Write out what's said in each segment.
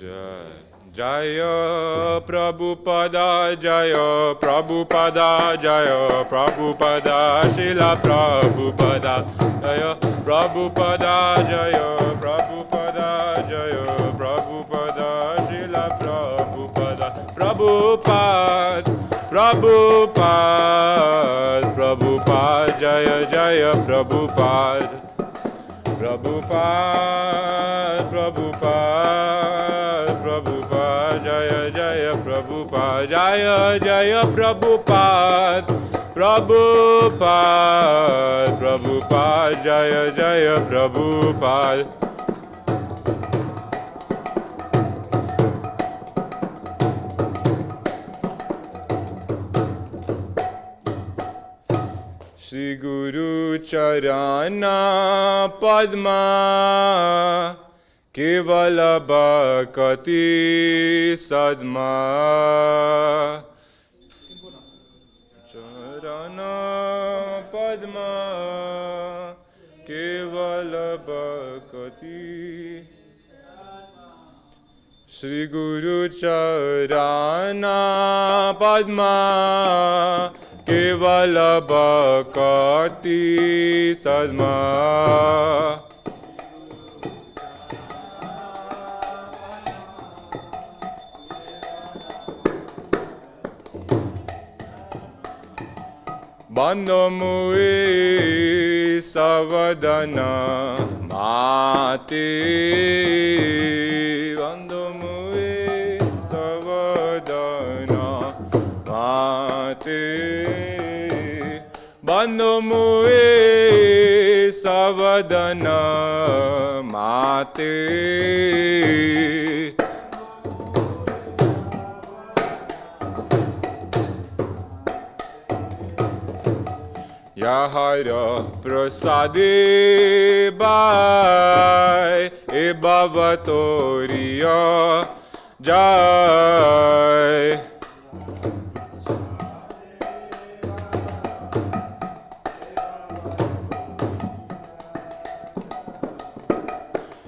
Jaya Prabhupada, Jaya Prabhupada, Jaya Prabhupada, Srila Prabhupada, Jaya Prabhupada, Jaya Prabhupada, Jaya Prabhupada, Srila Prabhupada, Prabhupada, Prabhupada, Prabhupada, Jaya Jaya Prabhupada, Prabhupada, Prabhupada, Prabhupada, Jaya Jaya Prabhupada, Jaya Jaya Prabhupada, Prabhupada, Prabhupada, Jaya Jaya Prabhupada. Shri Guru Charana Padma Kevala Bhakati Sadma Charana Padma Kevala Bhakati Shri Guru Charana Padma Kevala Bhakati Sadma Bandho mui savadana mate Bandho mui savadana mate Bandho mui savadana mate Yahara prasade bai e bhavatoriya jai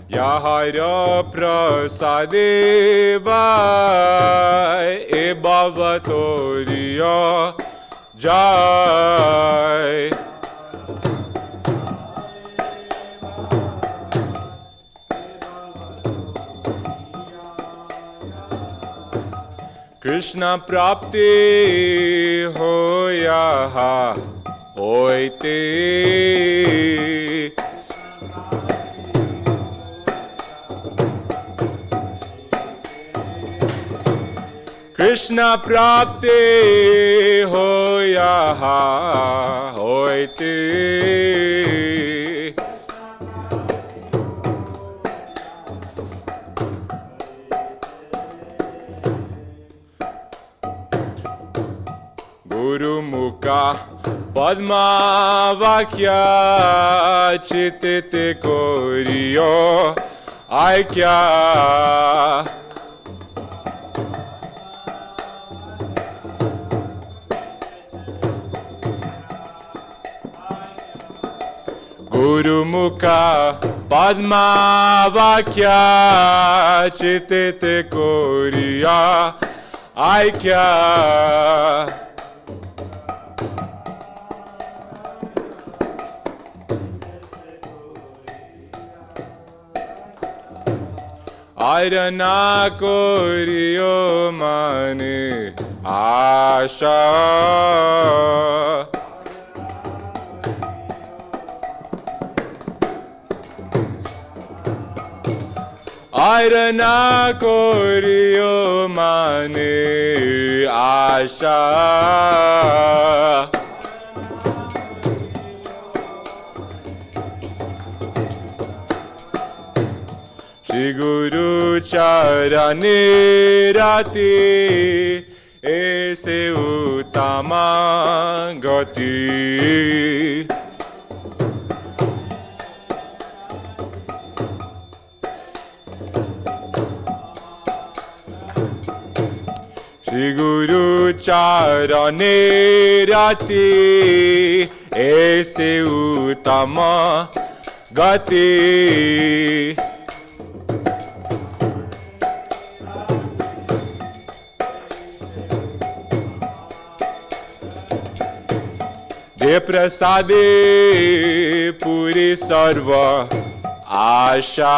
Yahara prasade bai e bhavatoriya Jai Krishna prapti hoya hoite Krishna prapti hoya hoite Guru Mukha Padma Vakya Chitite Koriyo Aikya Guru Mukha Padma Vakya Chitite Koriya Aikya Airana Koriyo Mane Asha Airana Koriyo Mane Asha Shri Guru Charane Rati Ese Uttama Gati Shri Guru Charane Rati Ese Uttama Gati दे प्रसादे पूरी सर्व आशा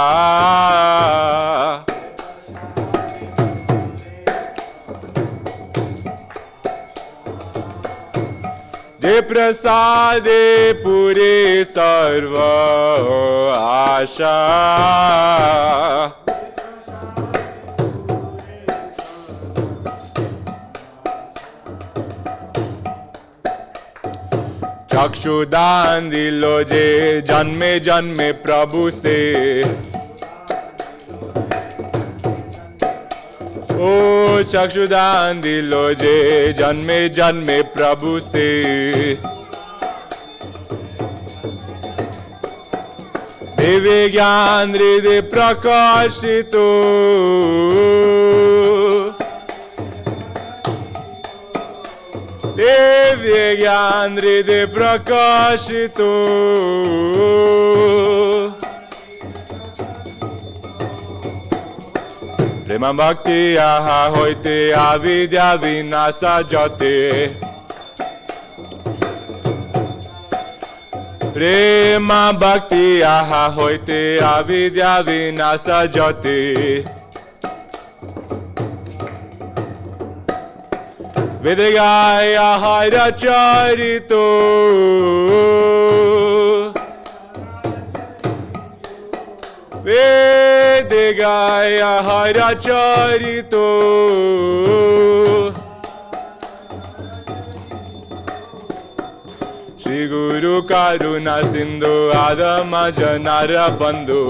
दे प्रसादे पूरे सर्व आशा चक्षुदान दिलो जे जन्मे जन्मे प्रभु से ओ चक्षुदान दिलो जे जन्मे जन्मे प्रभु से दिव्य ज्ञान हृदय प्रकाशितो दिव्य ज्ञान हृदय प्रकाशितो प्रेम भक्ति आहा होते अविद्या विनाश जते प्रेम भक्ति आहा होते अविद्या विनाश जते वेद गाय हर चरितो वेद गाय हर चरितो श्री गुरु करुणा सिंधु आदम जनार बंधु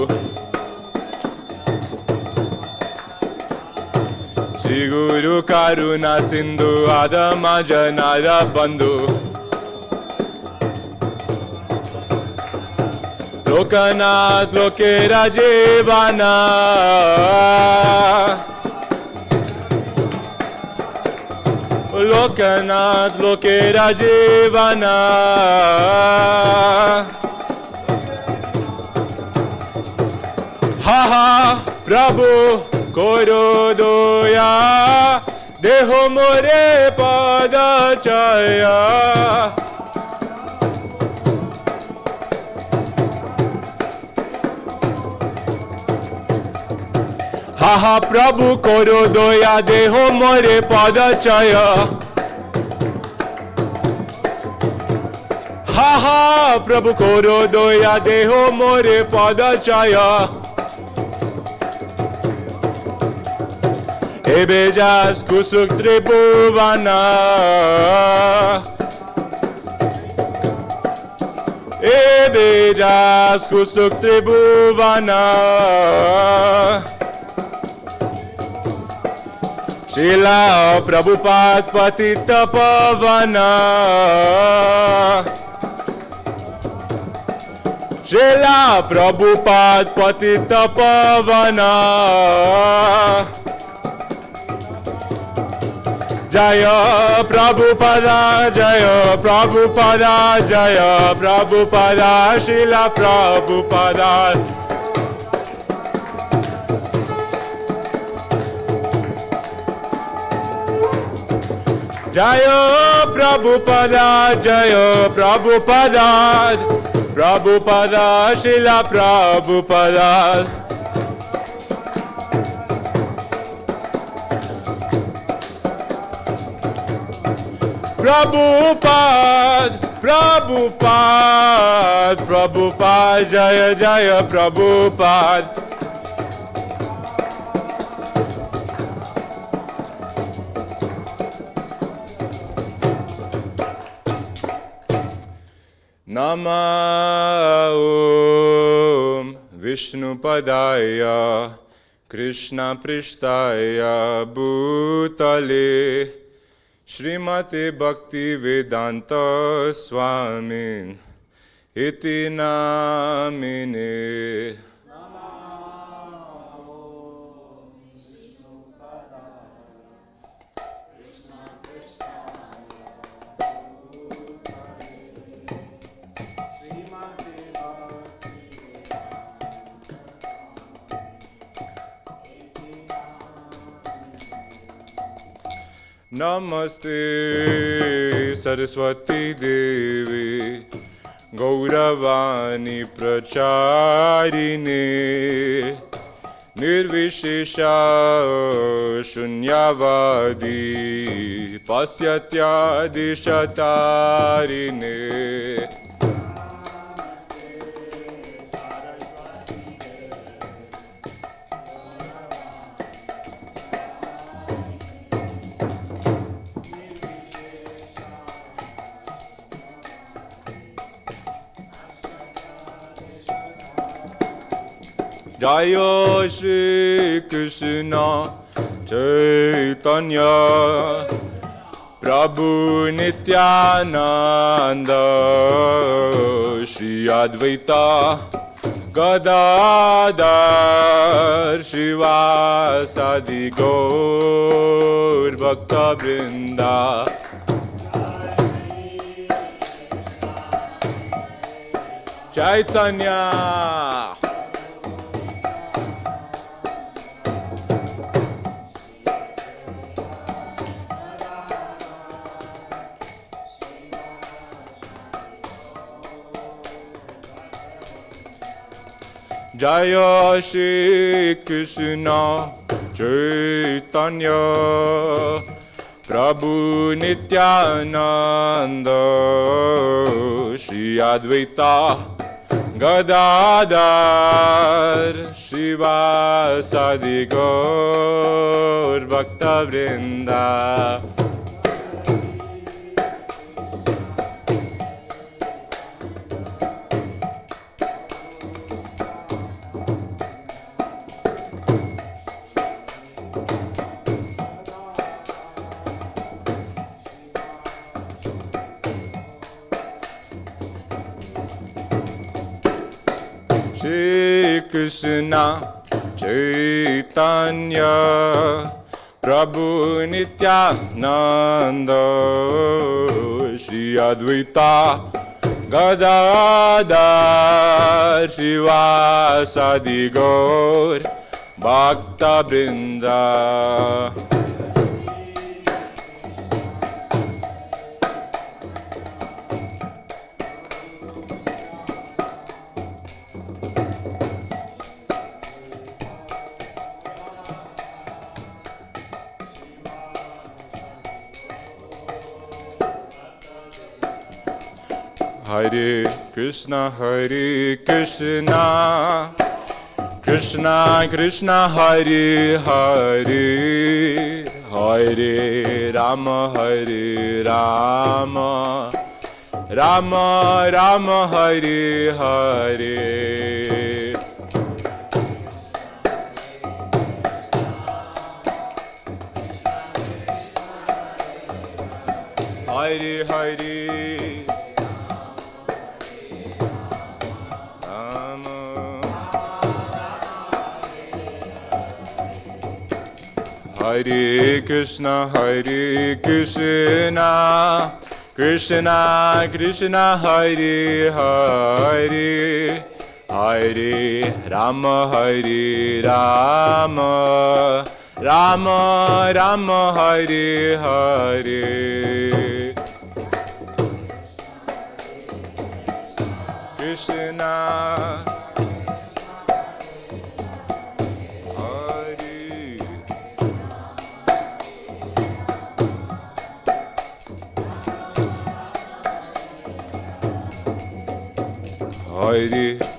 श्री गुरु करुणा सिंधु आदम जनार बंधु लोकनाथ लोकेरा जीवाना लोकनाथ लोकेरा जीवाना हा हा प्रभु करो दया देह मोरे पद चया हा हा प्रभु करो दया देह मोरे पद चय हा हा प्रभु करो दया देह मोरे पद चय एबेजास कुसुक त्रिभुवना एबेजास कुसुक त्रिभुवना शिला प्रभुपाद पतित पवना शिला प्रभुपाद पतित पवना जय प्रभुपदा जय प्रभुपदा जय प्रभुपदा शिला प्रभुपदा जय प्रभुपदा जय प्रभुपदा प्रभुपदा शिला प्रभुपदा प्रभुपाद प्रभुपाद प्रभुपाद जय जय प्रभुपाद नमः ओम विष्णुपदाय कृष्णपृष्ठाय भूतले श्रीमते भक्ति वेदांत स्वामी इति नामिने नमस्ते सरस्वती देवी Gauravani Pracharine Nirvishesha Shunyavadi Pasyatya Dishatarine Jaya Shri Krishna Chaitanya Prabhu Nityananda Shri Advaita Gadadhar Shivasadi Gaur Bhakta Vrinda Chaitanya Jaya Shri Krishna Chaitanya Prabhu Nityananda Shri Advaita Gadadhar Shivasadi Gaur Bhakta Vrinda Shri Krishna Chaitanya Prabhu Nityananda Shri Advaita Gadadhar Shivasadi Gaur Bhakta Vrinda Hare Krishna Krishna Krishna Hare Hare Hare Rama Rama Rama Hare Hare Hare Hare Hare Krishna Krishna Krishna Hare Hare Hare Rama Rama Rama Hare Hare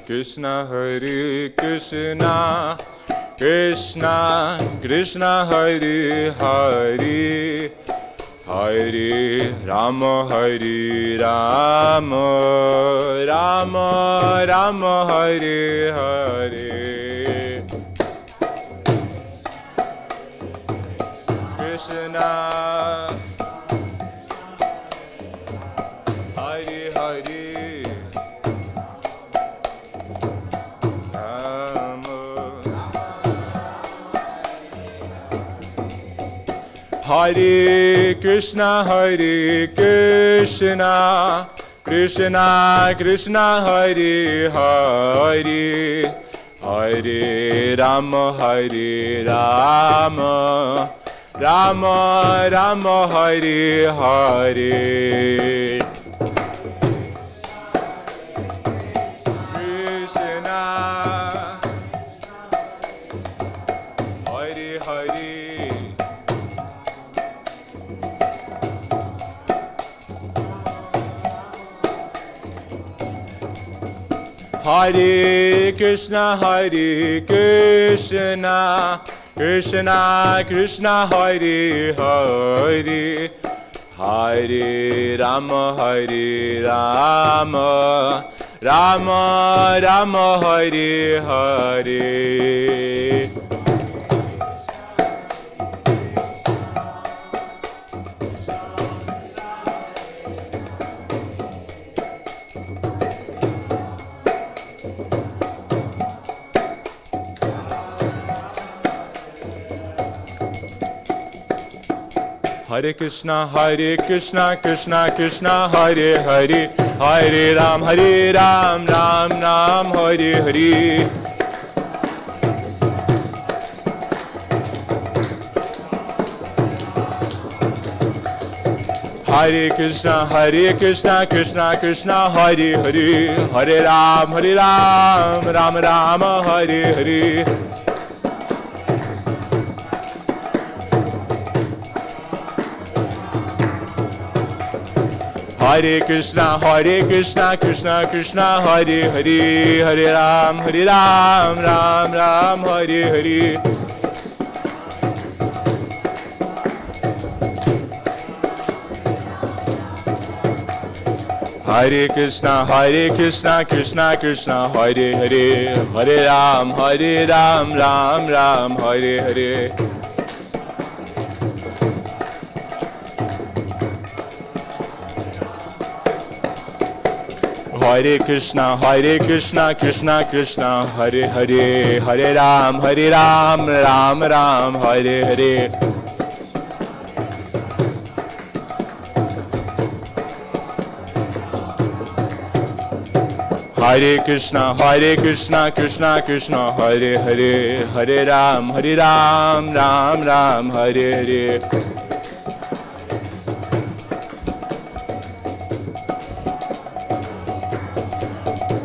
Krishna Hare Krishna Krishna Krishna Hare Hare Hare Rama Rama Rama Hare Hare Krishna Hare Hare Hare Krishna Krishna Krishna Hare Hare Hare Rama Rama Rama Hare Hare Krishna, Hare Hare, Hare Krishna, Krishna Krishna, Hare Hare, Hare Rama, Rama Rama, Hare Hare. Hare Krishna, Krishna Krishna, Hare Hare, Hare Ram, Ram Ram, Hare Hare. Hare Krishna, Krishna Krishna, Hare Hare, Hare Ram, Ram Ram, Hare Hare. Hare Krishna, Krishna Krishna, Hare Hare, Hare Ram, Ram Ram, Hare Hare. Hare Krishna, Krishna Krishna, Hare Hare, Hare Ram, Ram Ram, Hare Hare. Hare Krishna, Krishna Krishna, Hare Hare, Hare Ram, Ram Ram, Hare Hare. Hare Krishna, Krishna Krishna, Hare Hare, Hare Ram, Ram Ram, Hare Hare.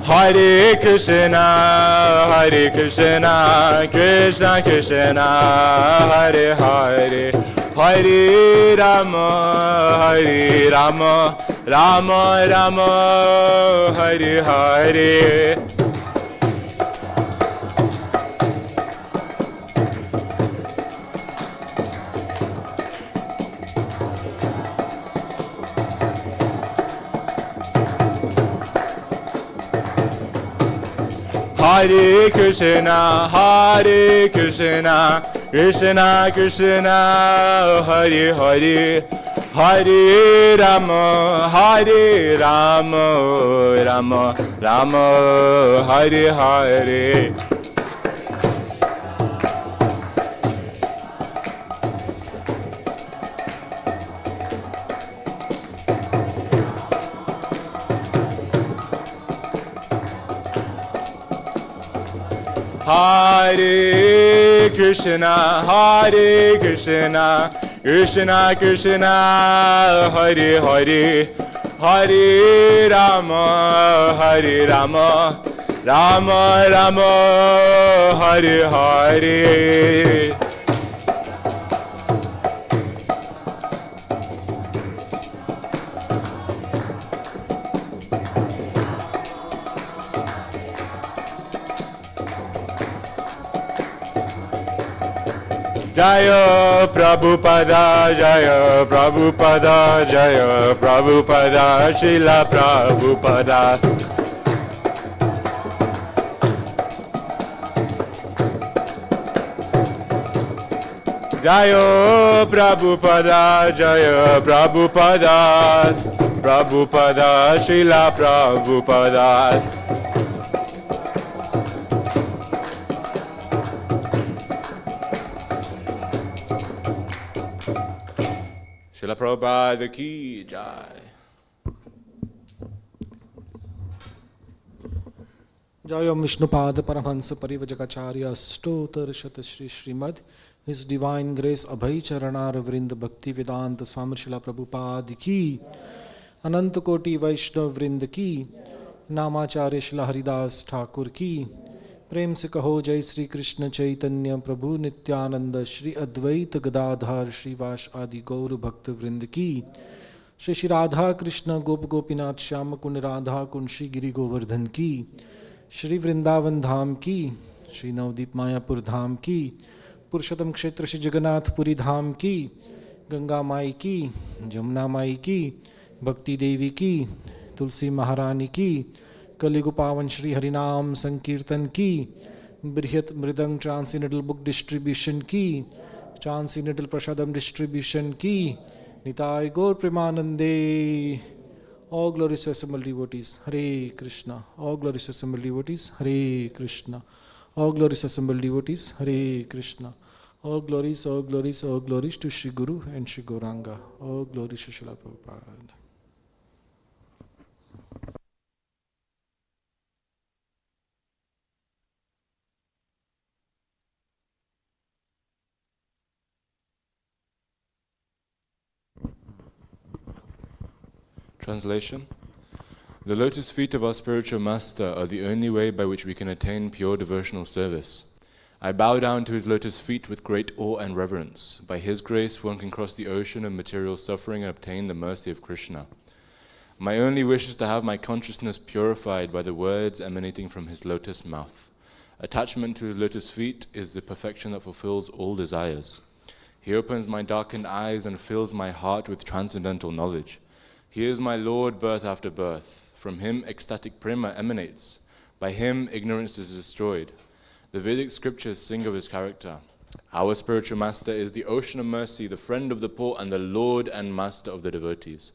Hare Krishna, Krishna Krishna, Hare Hare, Hare Rama, Rama Rama, Hare Hare. Hare Krishna, Krishna Krishna, Hare Hare, Hare Rama, Rama Rama, Hare Hare. Hare Krishna, Krishna Krishna, Hare Hare, Hare Rama, Rama Rama, Hare Hare. Jaya Prabhupada, Jaya Prabhupada, Jaya Prabhupada, Srila Prabhupada. Jaya Prabhupada, Jaya Prabhupada, Prabhupada, Srila Prabhupada. Srila Prabhupada ki jai. Jayam Vishnupad Paramahansa Parivajagacharya Stotar Shatashri Srimad, His Divine Grace Abhay Charanar Vrind Bhakti Vedanta Swami Srila Prabhupada ki, Ananta Koti Vaishnav Vrind ki, नामाचार्य Srila Haridas Thakur की। प्रेम से कहो जय श्री कृष्ण चैतन्य प्रभु नित्यानंद श्री अद्वैत गदाधर श्रीवास आदि गौर भक्त वृंद की। श्री श्री राधा कृष्ण गोप गोपीनाथ श्याम कुंड राधा कुंड श्री गिरि गोवर्धन की। श्री वृंदावन धाम की। श्री नवदीप मायापुर धाम की। पुरुषोत्तम क्षेत्र श्री जगन्नाथपुरी धाम की। गंगा माई की, जमुना माई की, भक्ति देवी की, तुलसी महारानी की, कलियुग पावन श्री हरिनाम संकीर्तन की, बृहत मृदंग ट्रांसिनेटल बुक डिस्ट्रीब्यूशन की, ट्रांसिनेटल प्रसादम डिस्ट्रीब्यूशन की, निताय गौर प्रेमानंदे। All glorious assembled devotees, Hare Krishna. All glorious assembled devotees, Hare Krishna. All glorious assembled devotees, Hare Krishna. All glories, all glories, all glories to Shri Guru and Shri Gauranga. All glories to Srila Prabhupada. Translation. The lotus feet of our spiritual master are the only way by which we can attain pure devotional service. I bow down to his lotus feet with great awe and reverence. By his grace one can cross the ocean of material suffering and obtain the mercy of Krishna. My only wish is to have my consciousness purified by the words emanating from his lotus mouth. Attachment to his lotus feet is the perfection that fulfills all desires. He opens my darkened eyes and fills my heart with transcendental knowledge. He is my Lord birth after birth. From him ecstatic prema emanates. By him ignorance is destroyed. The Vedic scriptures sing of his character. Our spiritual master is the ocean of mercy, the friend of the poor, and the Lord and master of the devotees.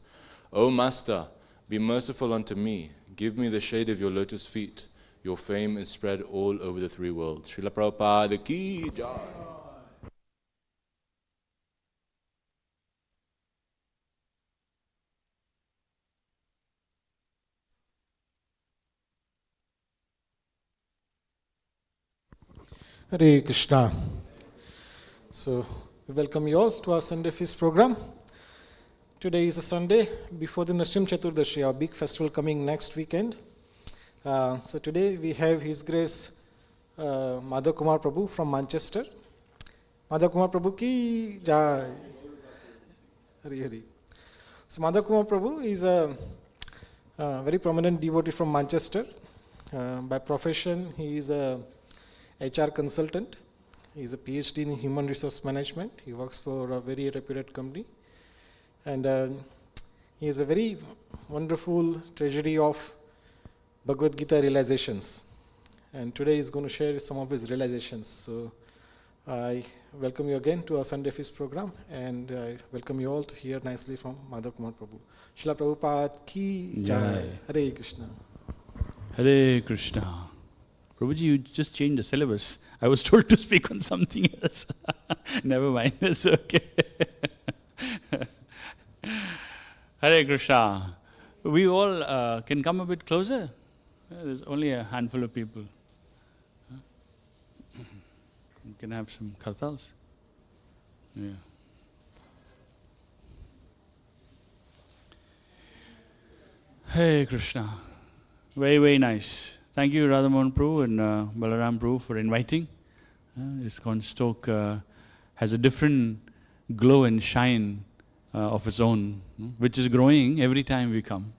O Master, be merciful unto me. Give me the shade of your lotus feet. Your fame is spread all over the three worlds. Srila Prabhupada ki jai. Hare Krishna. So, we welcome you all to our Sunday Feast program. Today is a Sunday before the Narasimha Chaturdashi, our big festival coming next weekend. So today we have His Grace Madhava Kumar Prabhu from Manchester. Madhava Kumar Prabhu ki jai. Hari Hari. So Madhava Kumar Prabhu is a very prominent devotee from Manchester. By profession, he is a HR consultant. He is a PhD in human resource management. He works for a very reputed company. And he has a very wonderful treasury of Bhagavad Gita realizations. And today he's going to share some of his realizations. So I welcome you again to our Sunday Feast program, and I welcome you all to hear nicely from Madhava Kumar Prabhu. Srila Prabhupada ki jai. Hare Krishna. Hare Krishna. Prabhuji, you just changed the syllabus. I was told to speak on something else. Never mind, it's okay. Hare Krishna. We all can come a bit closer. There's only a handful of people. You can have some kartals. Yeah. Hare Krishna. Very, very nice. Thank you, Radhamohan Prabhu and Balaram Prabhu, for inviting. ISKCON Stoke has a different glow and shine of its own, which is growing every time we come.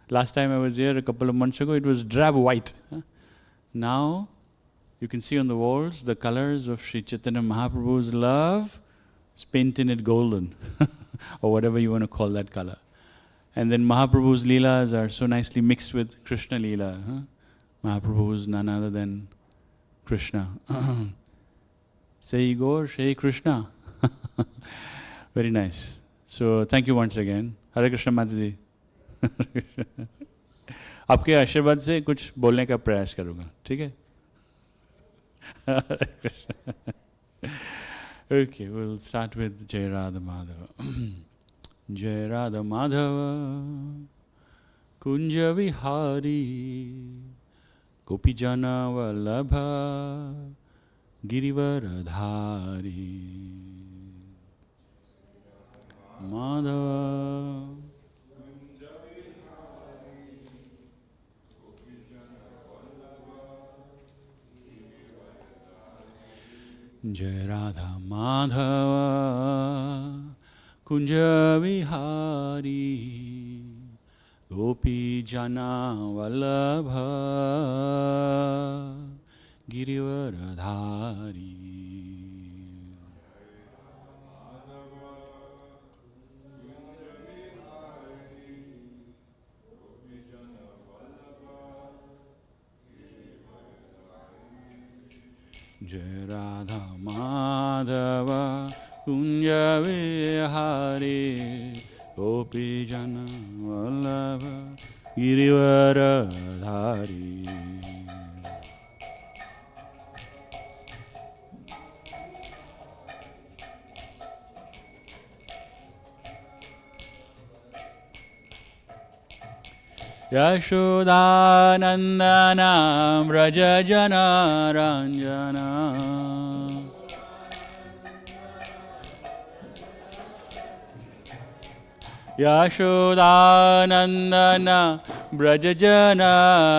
Last time I was here a couple of months ago, it was drab white. Now, you can see on the walls the colors of Sri Chaitanya Mahaprabhu's love. It's painted it golden, or whatever you want to call that color. And then Mahaprabhu's Leelas are so nicely mixed with Krishna Leela. Mahaprabhu is none other than Krishna. Say Gaur, say Krishna. Very nice. So thank you once again. Hare Krishna Mataji. आपके आशीर्वाद से कुछ बोलने का प्रयास करूँगा, ठीक है? Hare Krishna. Okay, we'll start with Jai Radha Madhava. Jai Radha Madhava Kunja Vihari Gopijana Vallabha Girivaradhari Madhava Jai Radha Madhava Kunja Vihari Gopi Jana Vallabha Girivaradhari. Jai Radha Madhava Kunja Vihari Gopi Jana Vallabha Girivaradhari. Yashodanandana Vrajajana Ranjana Yashodanandana Vrajajana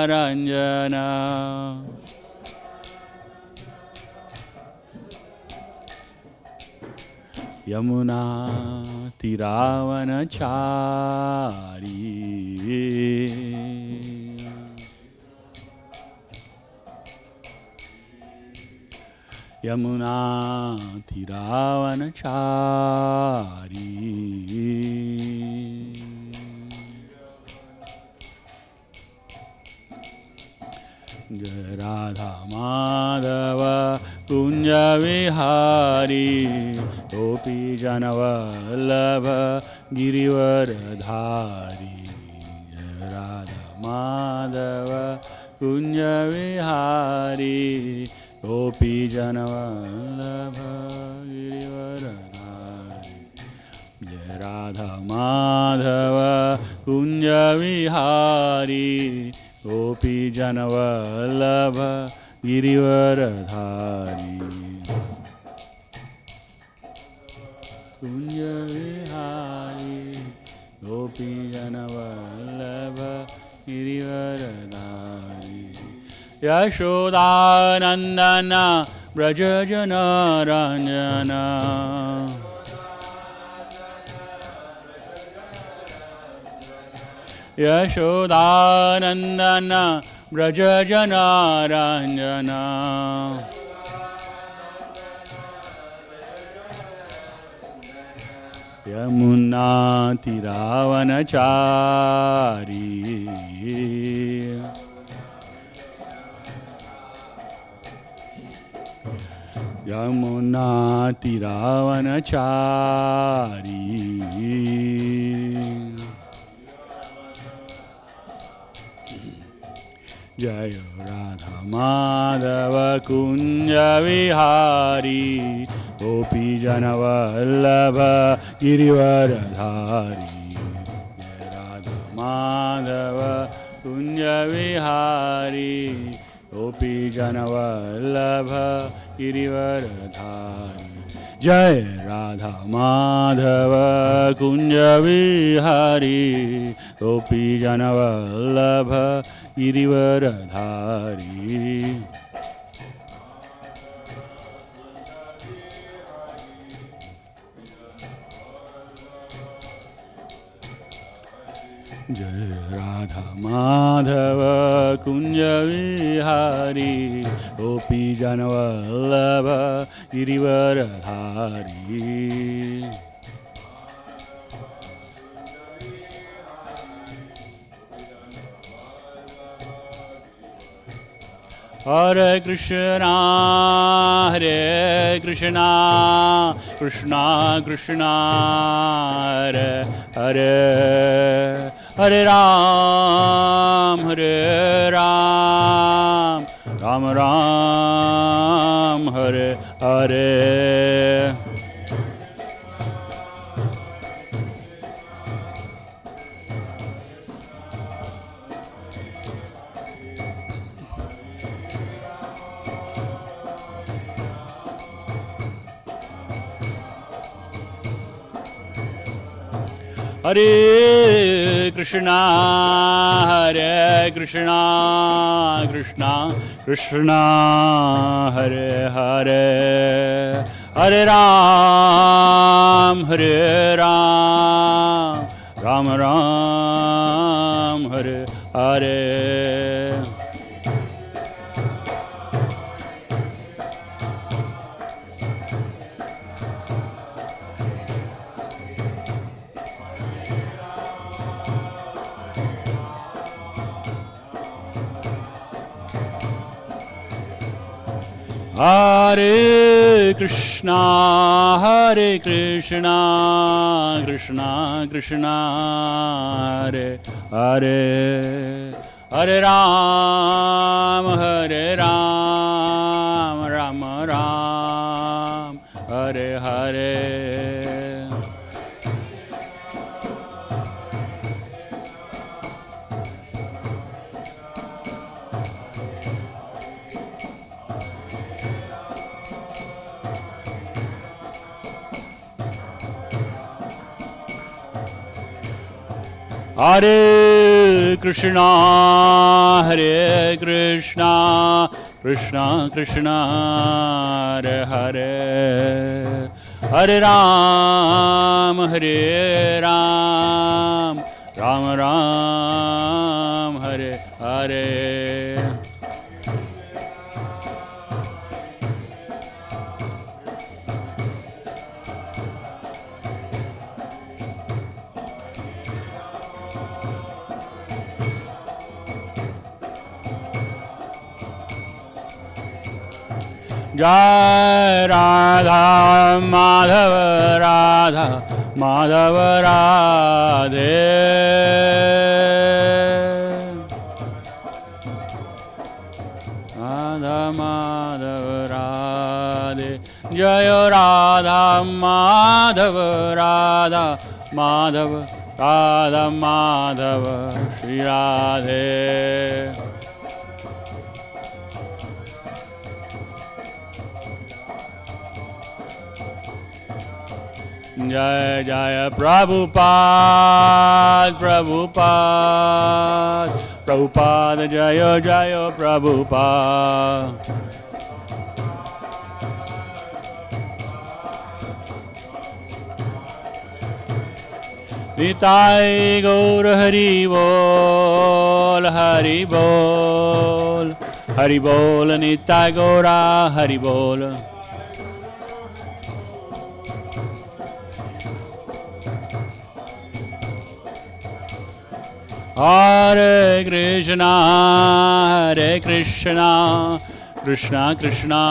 Ranjana Yamuna Tiravanachari Yamuna Tiravanachari Jai Radha Madhava Kunja Vihari Gopi Jana Vallabha Girivaradhari. Jai Radha Madhava Kunja Vihari Gopi Jana Vallabha Girivaradhari. Jai Radha Madhava Kunja Vihari Gopi Jana Vallabha Girivaradhari. Kunja Vihari Gopi Jana Vallabha Girivaradhari. Yashodanandana Vrajajana Ranjana Yashodanandana Vrajajana Ranjana Yamuna Tiravanachari Yamuna Tiravanachari Jai Radha Madhava Kunja Vihari Gopi Jana Vallabha Girivaradhari. Jai Radha Madhava Kunja Vihari Gopi Jana Vallabha Girivaradhari. Jai Radha Madhava Kunja Vihari Gopi Jana Vallabha Girivaradhari. Jai Radha Madhava Kunja Vihari Gopi Jana Vallabha Girivaradhari. Hare Krishna, Hare Krishna, Krishna Krishna, Hare Hare, Hare Ram, Hare Ram, Ram Ram, Hare Hare. Hare Krishna, Hare Krishna, Krishna Krishna, Hare Hare, Hare Ram, Hare Ram, Ram Ram, Hare Hare. Hare Krishna, Hare Krishna, Krishna Krishna, Hare Hare, Hare Ram, Hare Ram, Ram Ram, Hare Hare. Hare Krishna, Hare Krishna, Krishna Krishna, Hare Hare, Hare Ram, Hare Ram, Ram Ram, Hare Hare. Jai Radha Madhava Radha Madhava Radhe, Radha Madhava Radhe, Jaya Radha Madhava Radha Madhava Radha Madhava Shri Radhe. Jaya Jaya Prabhupada, Prabhupada, Prabhupada Jaya Jaya Prabhupada. Nitai Gaur Hari Bol, Hari Bol, Hari Bol, Nitai Gaura Hari Bol. Hare Krishna, Hare Krishna, Krishna Krishna,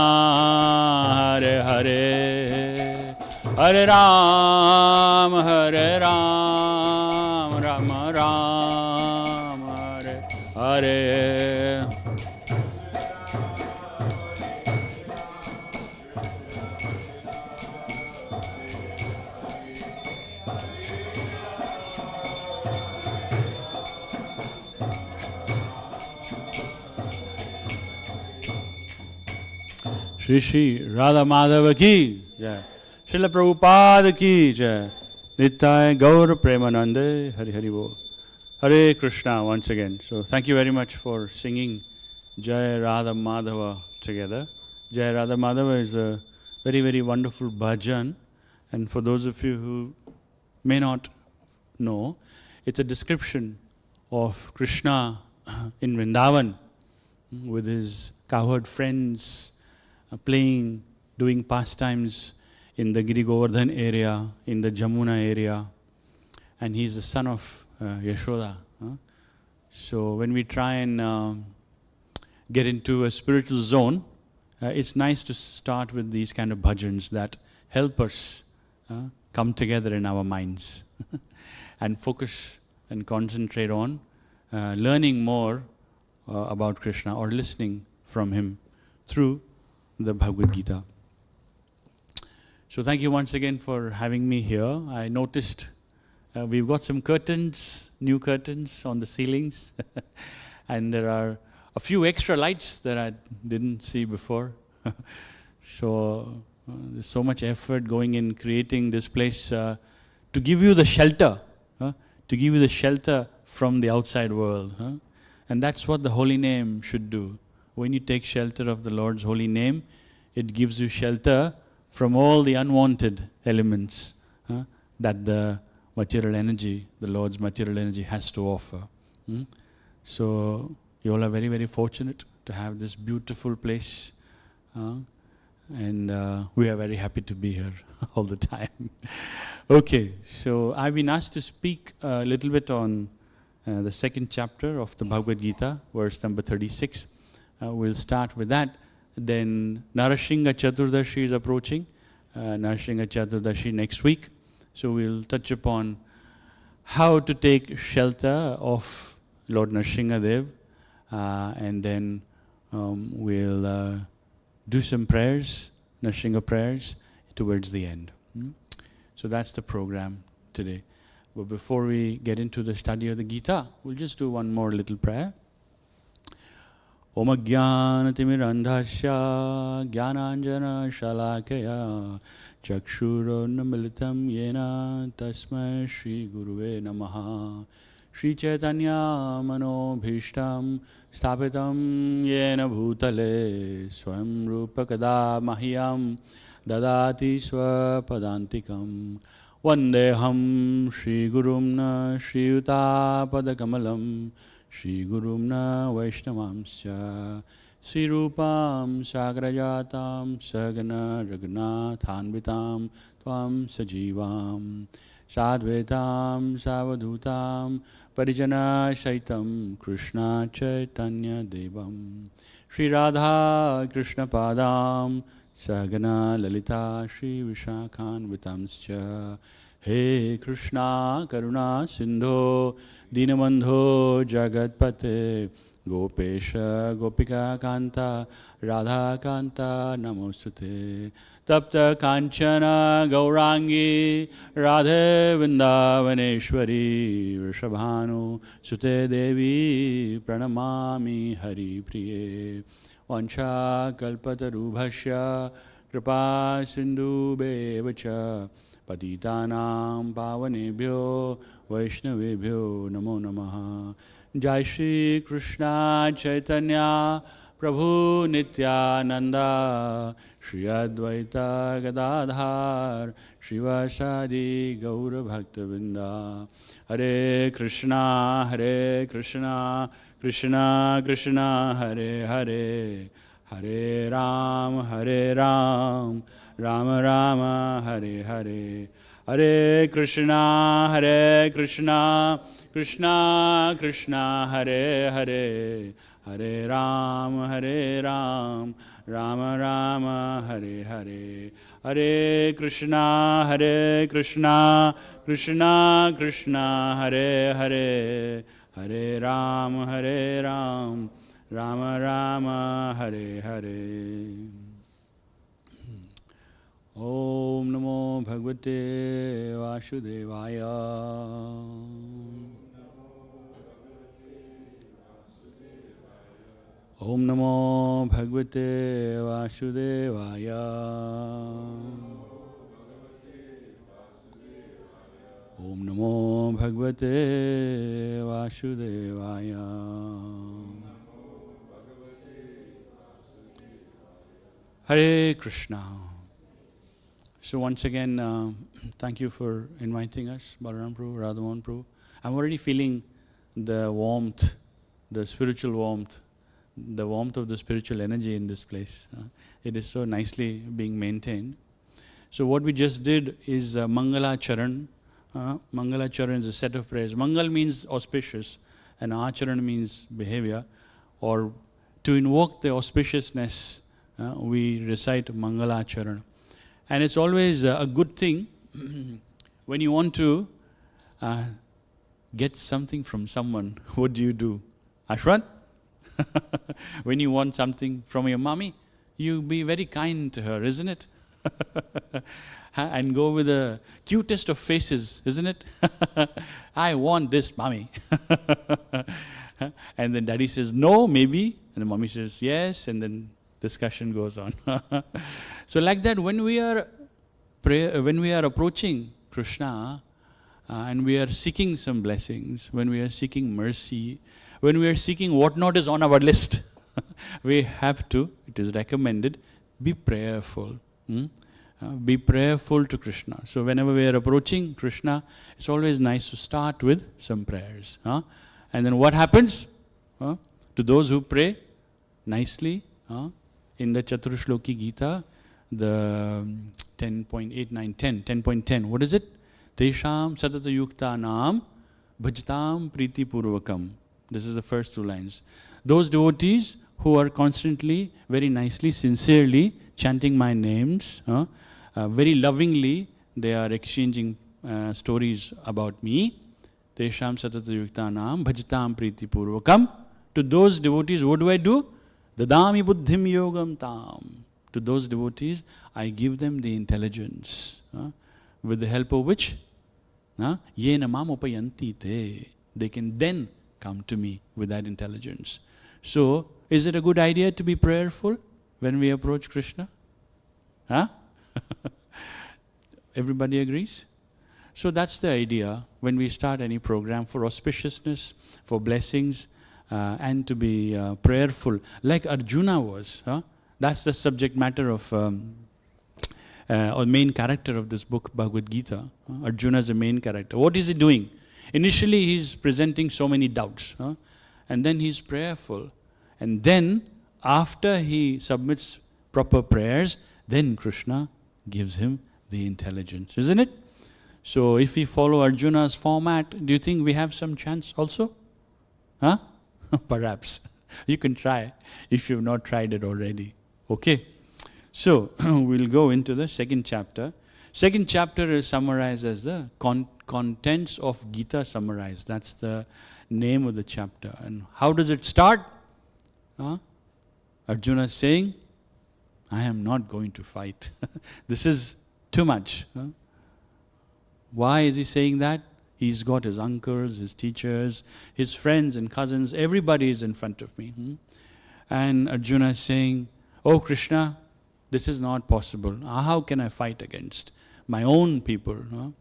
Hare Hare, Hare Ram, Hare Ram, Ram Ram, Hare Hare. Shri Shri Radha Madhava ki jai, Srila Prabhupada ki jai, Nitai Gaur Premanande, Hari Hari Bol. Hare Krishna once again. So thank you very much for singing Jai Radha Madhava together. Jai Radha Madhava is a very, very wonderful bhajan. And for those of you who may not know, it's a description of Krishna in Vrindavan with his cowherd friends, playing, doing pastimes in the Giri Govardhan area, in the Jamuna area, and he's the son of Yashoda. So when we try and get into a spiritual zone, it's nice to start with these kind of bhajans that help us come together in our minds and focus and concentrate on learning more about Krishna or listening from him through the Bhagavad Gita. So thank you once again for having me here. I noticed we've got some curtains, new curtains on the ceilings, and there are a few extra lights that I didn't see before. So there's so much effort going in creating this place to give you the shelter to give you the shelter from the outside world. And that's what the holy name should do. When you take shelter of the Lord's holy name, it gives you shelter from all the unwanted elements that the material energy, the Lord's material energy has to offer. So you all are very, very fortunate to have this beautiful place. And we are very happy to be here all the time. Okay, so I've been asked to speak a little bit on the second chapter of the Bhagavad Gita, verse number 36. We'll start with that. Then Narasimha Chaturdashi is approaching. Narasimha Chaturdashi next week. So we'll touch upon how to take shelter of Lord Narasimha Dev. And then we'll do some prayers, Narasimha prayers, towards the end. So that's the program today. But before we get into the study of the Gita, we'll just do one more little prayer. Om Ajnanatimirandhasya Jnananjana Shalakaya Chakshuronnamilitam Yena Tasmai Shri Guruve Namaha Shri Chaitanya Manobhishtam Sthapitam Yena Bhutale Swam Rupa Kada Mahyam Dadati Swapadantikam Vandeham Shri Gurumna Shri Yuta Padakamalam Shri Gurumna Vaishnavamsya Sri Rupam Sagrajatam Sagana Ragnathanvitam Tvam Sajivam Sadvetam Savadhutam Parijana Saitam Krishna Chaitanya Devam Shri Radha Krishna Padam Sagana Lalita Shri Vishakhan Vitamscha He Krishna Karuna Sindho Dinabandho Jagatpate Gopesha Gopika Kanta Radha Kanta Namostute Tapta Kanchana Gaurangi Radhe Vrindavaneshwari Vrishabhanu Sute Devi Pranamami Hari Priye Vancha Kalpatarubhasya Kripa Sindhu Bevacha Patitanam Pavanebhyo Vaishnavebhyo Namo Namaha Jai Shri Krishna Chaitanya Prabhu Nityananda Shri Advaita Gadadhar Shivasadi Gaura Bhaktavinda Hare Krishna Krishna Krishna Hare Hare Hare Ram Ram Rama Hare Hare Hare Krishna Krishna Krishna Hare Hare Hare Ram Rama Hare Hare Hare Krishna Krishna Krishna Hare Hare Hare Ram Rama Hare Hare Om Namo Bhagavate Vasudevaya Om Namo Bhagavate Vasudevaya Om Namo Bhagavate Vasudevaya Hare Krishna. So once again, thank you for inviting us, Balaram Prabhu, Radhamohan Prabhu. I'm already feeling the warmth, the spiritual warmth, the warmth of the spiritual energy in this place. It is so nicely being maintained. So what we just did is Mangala Charan. Mangala Charan is a set of prayers. Mangal means auspicious and Acharan means behavior. Or to invoke the auspiciousness, we recite Mangala Charan. And it's always a good thing when you want to get something from someone. What do? Ashwant? When you want something from your mommy, you be very kind to her, isn't it? And go with the cutest of faces, isn't it? I want this, mommy. And then daddy says, no, maybe. And the mommy says, yes. And then discussion goes on. So like that, when we are approaching Krishna, and we are seeking some blessings, when we are seeking mercy, when we are seeking what not is on our list, we have to, it is recommended, be prayerful. Be prayerful to Krishna. So whenever we are approaching Krishna, it's always nice to start with some prayers. And then what happens? To those who pray nicely, in the Chaturshloki Gita, the 10.10, what is it? Tesham satata yuktanam bhajtam priti purvakam. This is the first two lines. Those devotees who are constantly, very nicely, sincerely chanting my names, very lovingly, they are exchanging stories about me. Tesham satata yuktanam bhajtam priti purvakam. To those devotees, what do? Dadami buddhim yogam tam. To those devotees, I give them the intelligence, with the help of which yena mam upayanti te. They can then come to me with that intelligence. So, is it a good idea to be prayerful when we approach Krishna? Everybody agrees? So that's the idea when we start any program, for auspiciousness, for blessings, and to be prayerful, like Arjuna was. That's the subject matter of, or main character of this book, Bhagavad Gita. Arjuna is the main character. What is he doing? Initially, he's presenting so many doubts, and then he's prayerful. And then, after he submits proper prayers, then Krishna gives him the intelligence, isn't it? So, if we follow Arjuna's format, do you think we have some chance also? Perhaps. You can try if you've not tried it already. Okay. So, we'll go into the second chapter. Second chapter is summarized as the contents of Gita summarized. That's the name of the chapter. And how does it start? Arjuna is saying, I am not going to fight. This is too much. Why is he saying that? He's got his uncles, his teachers, his friends and cousins, everybody is in front of me. And Arjuna is saying, oh Krishna, this is not possible. How can I fight against my own people?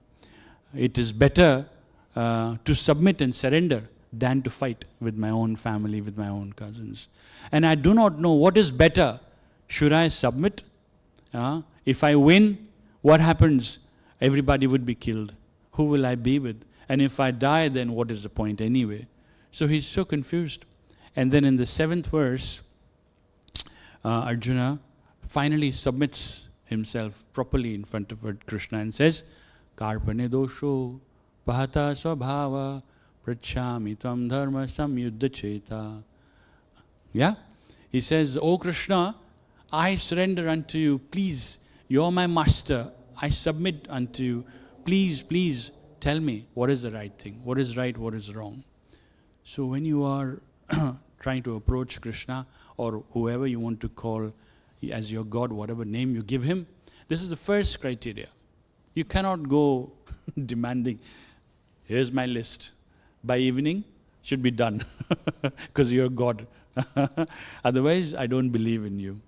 It is better to submit and surrender than to fight with my own family, with my own cousins. And I do not know what is better. Should I submit? If I win, what happens? Everybody would be killed. Who will I be with? And if I die, then what is the point anyway? So he's so confused. And then in the 7th verse, Arjuna finally submits himself properly in front of Krishna and says, Karpane dosho pahata svabhava prachami tvam dharma samyuddha cheta. Yeah? He says, oh Krishna, I surrender unto you. Please, you're my master. I submit unto you. Please, please tell me what is the right thing. What is right, what is wrong. So when you are trying to approach Krishna or whoever you want to call as your God, whatever name you give him, this is the first criteria. You cannot go demanding, here's my list. By evening, should be done because you're God. Otherwise, I don't believe in you.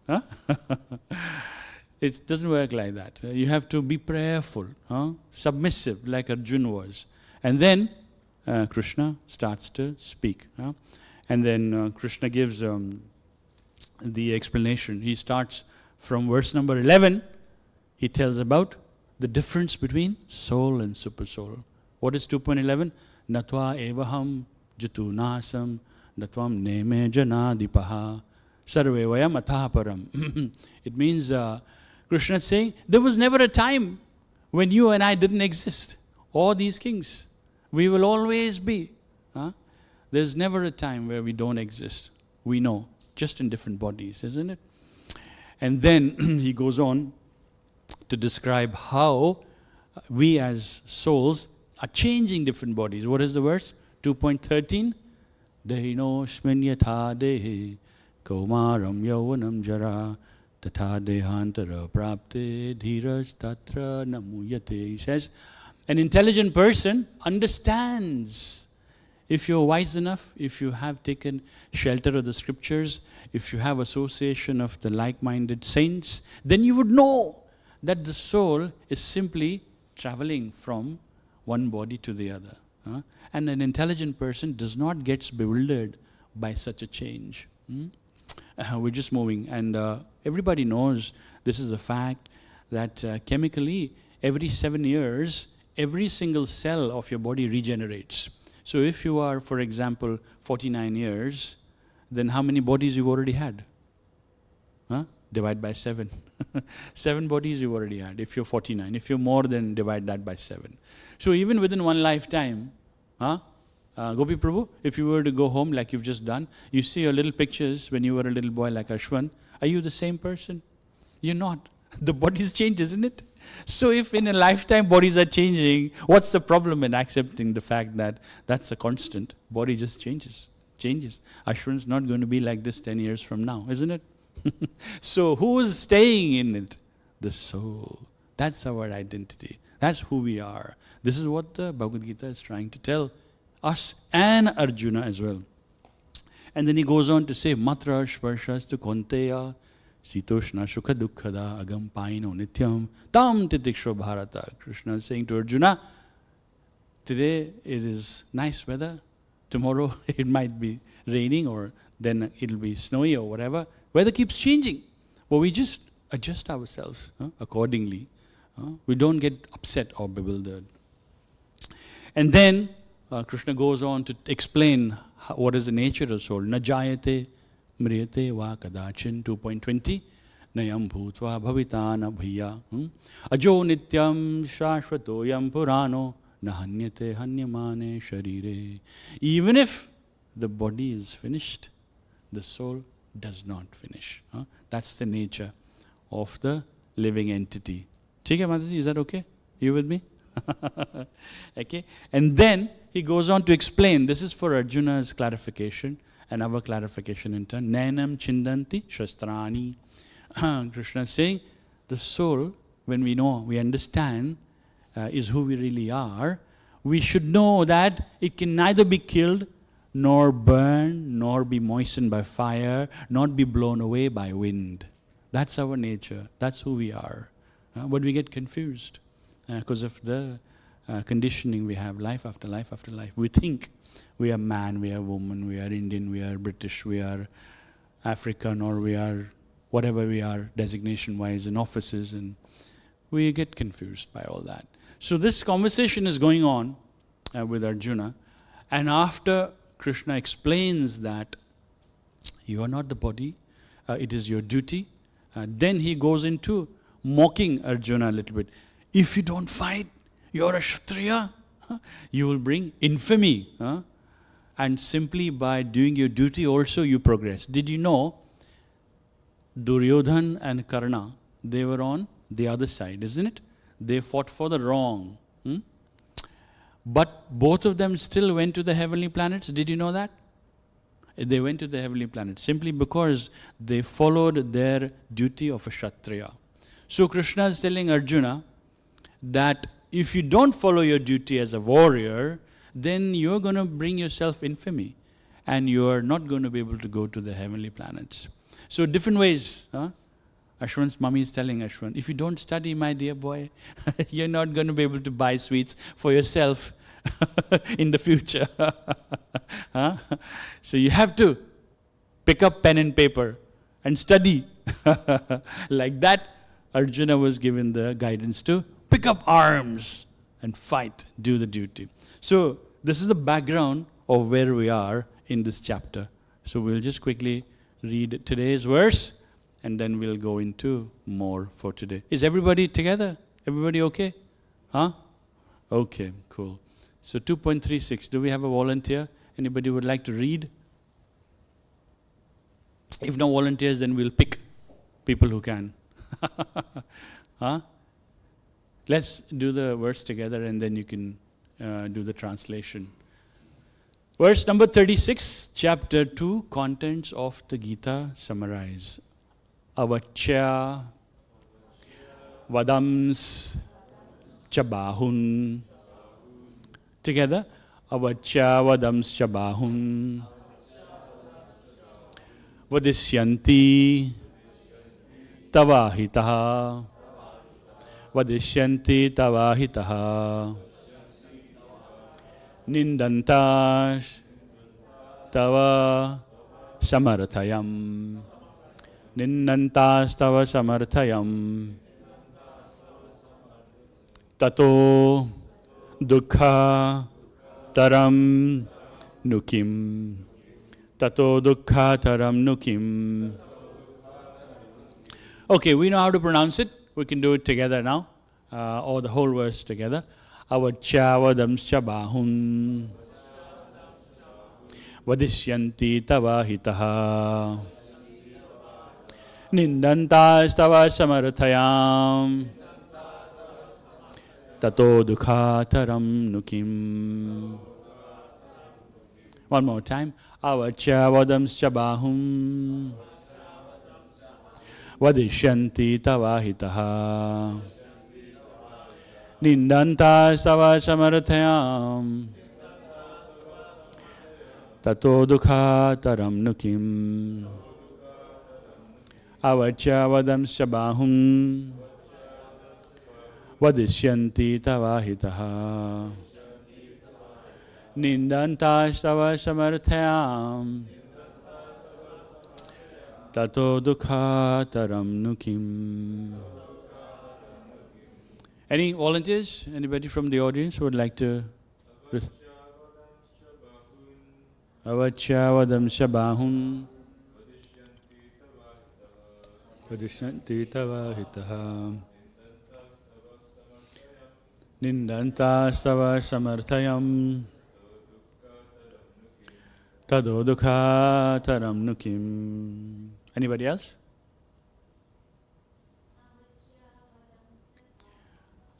It doesn't work like that. You have to be prayerful, submissive like Arjuna was. And then Krishna starts to speak. And then Krishna gives the explanation. He starts from verse number 11. He tells about the difference between soul and supersoul. What is 2.11? Natva evaham jatu nasam natvam neme janadipaha sarve vayam athaparam. It means Krishna is saying, there was never a time when you and I didn't exist, or these kings. We will always be. There's never a time where we don't exist. We know, just in different bodies, isn't it? And then he goes on to describe how we as souls are changing different bodies. What is the verse? 2.13. Dehinoshmin yatha dehe kaumaram yauvanam jara tatha dehantara prapte dhiras tatra namuyate. He says, an intelligent person understands. If you're wise enough, if you have taken shelter of the scriptures, if you have association of the like-minded saints, then you would know that the soul is simply traveling from one body to the other. And an intelligent person does not get bewildered by such a change. We're just moving, and everybody knows this is a fact that chemically, every 7 years, every single cell of your body regenerates. So if you are, for example, 49 years, then how many bodies you've already had? Divide by 7. 7 bodies you've already had if you're 49. If you're more, then divide that by 7. So even within one lifetime, Gopi Prabhu, if you were to go home like you've just done, you see your little pictures when you were a little boy like Ashwan. Are you the same person? You're not. The bodies change, isn't it? So if in a lifetime bodies are changing, what's the problem in accepting the fact that that's a constant? Body just changes. Ashwan's not going to be like this 10 years from now, isn't it? So who is staying in it? The soul. That's our identity. That's who we are. This is what the Bhagavad Gita is trying to tell us and Arjuna as well. And then he goes on to say, Matra Shvarshas tu Konteya Sitoshna Shukha Dukkhada Agam Paino Nityam Tam Titikshva Bharata. Krishna is saying to Arjuna, today it is nice weather. Tomorrow it might be raining, or then it'll be snowy or whatever. Weather keeps changing. But we just adjust ourselves accordingly. We don't get upset or bewildered. And then Krishna goes on to explain what is the nature of soul. Najayate mriyate va kadachin 2.20. Nayam bhutva bhavitana bhaya. Ajo nityam shashvatoyam purano nahanyate hanyamane sharire. Even if the body is finished, the soul does not finish. That's the nature of the living entity. Okay, Mataji, is that okay? You with me? Okay. And then he goes on to explain, this is for Arjuna's clarification and our clarification in turn. Nainam chindanti shastrani. Krishna is saying, the soul, when we know, we understand, is who we really are, we should know that it can neither be killed, nor burn, nor be moistened by fire, not be blown away by wind. That's our nature. That's who we are. But we get confused because of the conditioning we have, life after life after life. We think we are man, we are woman, we are Indian, we are British, we are African, or we are whatever we are designation-wise in offices, and we get confused by all that. So this conversation is going on with Arjuna, and after Krishna explains that you are not the body, it is your duty, then he goes into mocking Arjuna a little bit. If you don't fight, you're a Kshatriya, you will bring infamy. And simply by doing your duty also you progress. Did you know Duryodhan and Karna, they were on the other side, isn't it? They fought for the wrong. But both of them still went to the heavenly planets. Did you know that? They went to the heavenly planets simply because they followed their duty of a Kshatriya. So Krishna is telling Arjuna that if you don't follow your duty as a warrior, then you're going to bring yourself infamy and you're not going to be able to go to the heavenly planets. So different ways. Ashwan's mommy is telling Ashwan, if you don't study, my dear boy, you're not going to be able to buy sweets for yourself in the future. So you have to pick up pen and paper and study. Like that, Arjuna was given the guidance to pick up arms and fight, do the duty. So this is the background of where we are in this chapter. So we'll just quickly read today's verse and then we'll go into more for today. Is everybody together? Everybody okay? Okay, cool. So 2.36, do we have a volunteer? Anybody would like to read? If no volunteers, then we'll pick people who can. Let's do the verse together and then you can do the translation. Verse number 36, chapter 2, contents of the Gita summarize. Avachya vadams chabahun. Together. Avachya vadams chabahun. Vadishyanti tavahitaha. Vadishyanti tavahitaha. Nindantas tava samarthayam. Nindantas tava samarthayam. Tato dukkha taram nukim. Tato dukkha taram nukim. Okay, we know how to pronounce it. We can do it together now, or the whole verse together. Avachyavadamscha bahun vadishyanti tava hitaha nindantas tava samarthayam tato dukkataram nukim. One more time. Avachyavadamscha bahun vadishyanti tava hitaha nindantas tava samarthayam tato dukkataram nukim. Avachyavadamscha bahum vadishyanti tava hitaha nindantas tava samarthayam tato dukkataram nukim. Any volunteers? Anybody from the audience who would like to? Avachyavadamscha bahun vadishyanti tava hitaha nindantas tava samarthayam tato dukkataram nukim. Anybody else?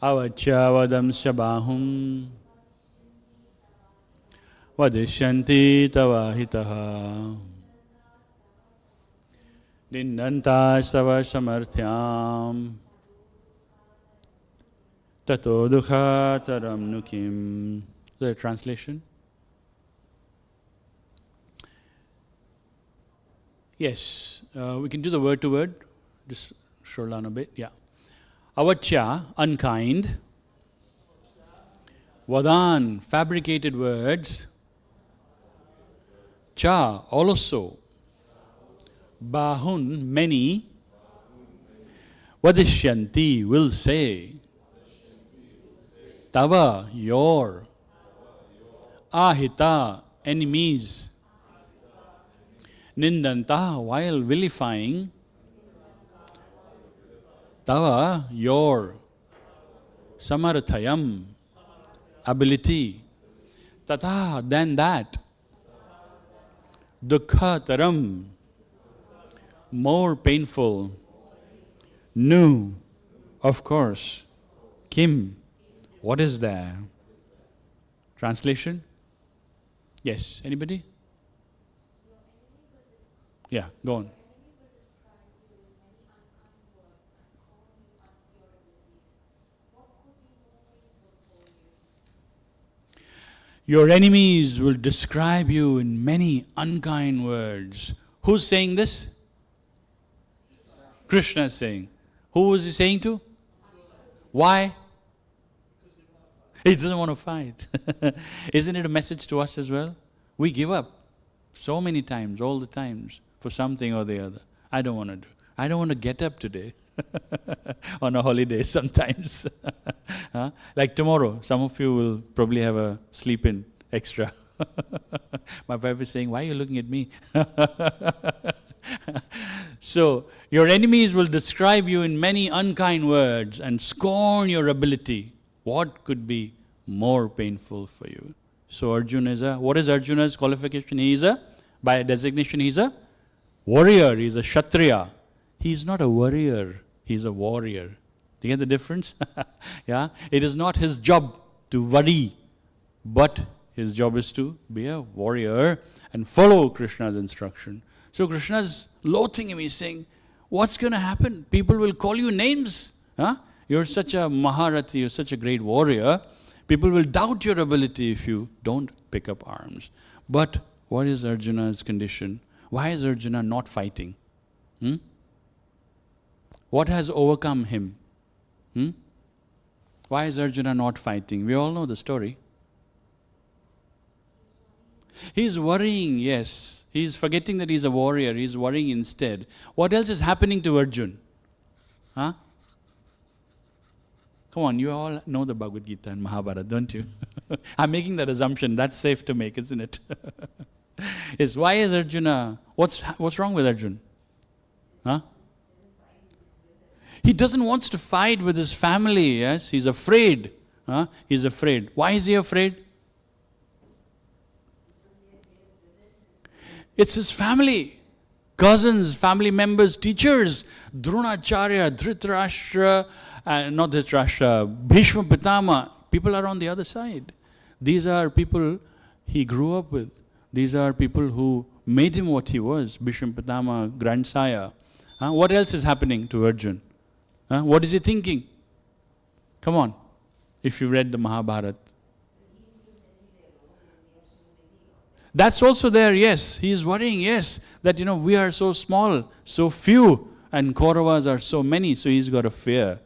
Avachyavadamscha bahum vadishyanti tava hitaha nindantas tava samarthyam tato dukkataram nukim. Is there a translation? Yes, we can do the word to word. Just scroll down a bit. Yeah. Avachya, unkind. Vadan, fabricated words. Cha, also. Bahun, many. Vadishyanti, will say. Tava, your. Ahita, enemies. Nindanta, while vilifying. Tava, your. Samarthayam, ability. Tata, than that. Dukkataram, more painful. Nu, of course. Kim, what is there? Translation? Yes, anybody? Yeah, go on. Your enemies will describe you in many unkind words. Who's saying this? Krishna is saying. Who was he saying to? Why? He doesn't want to fight. Isn't it a message to us as well? We give up so many times, all the times, for something or the other. I don't want to do. I don't want to get up today. On a holiday sometimes. Like tomorrow, some of you will probably have a sleep-in extra. My wife is saying, why are you looking at me? So, your enemies will describe you in many unkind words and scorn your ability. What could be more painful for you? So Arjuna what is Arjuna's qualification? By designation, he's a warrior, he's a Kshatriya. He's not a warrior, he's a warrior. Do you get the difference? Yeah, it is not his job to worry, but his job is to be a warrior and follow Krishna's instruction. So Krishna's loathing him, he's saying, what's going to happen? People will call you names. You're such a Maharathi, you're such a great warrior. People will doubt your ability if you don't pick up arms. But what is Arjuna's condition? Why is Arjuna not fighting? What has overcome him? Why is Arjuna not fighting? We all know the story. He's worrying, yes. He's forgetting that he's a warrior. He's worrying instead. What else is happening to Arjun? Huh? Come on, you all know the Bhagavad Gita and Mahabharata, don't you? I'm making that assumption. That's safe to make, isn't it? Yes. Why is Arjuna? What's wrong with Arjun? Huh? He doesn't want to fight with his family. Yes, he's afraid. Huh? He's afraid. Why is he afraid? It's his family, cousins, family members, teachers, Dronacharya, Dhritarashtra, not Dhritarashtra, Bhishma Pitama. People are on the other side. These are people he grew up with. These are people who made him what he was, Bhishma Pitama, grandsire. What else is happening to Arjun? What is he thinking? Come on, if you read the Mahabharata. That's also there, yes. He is worrying, yes, that we are so small, so few, and Kauravas are so many, so he's got a fear.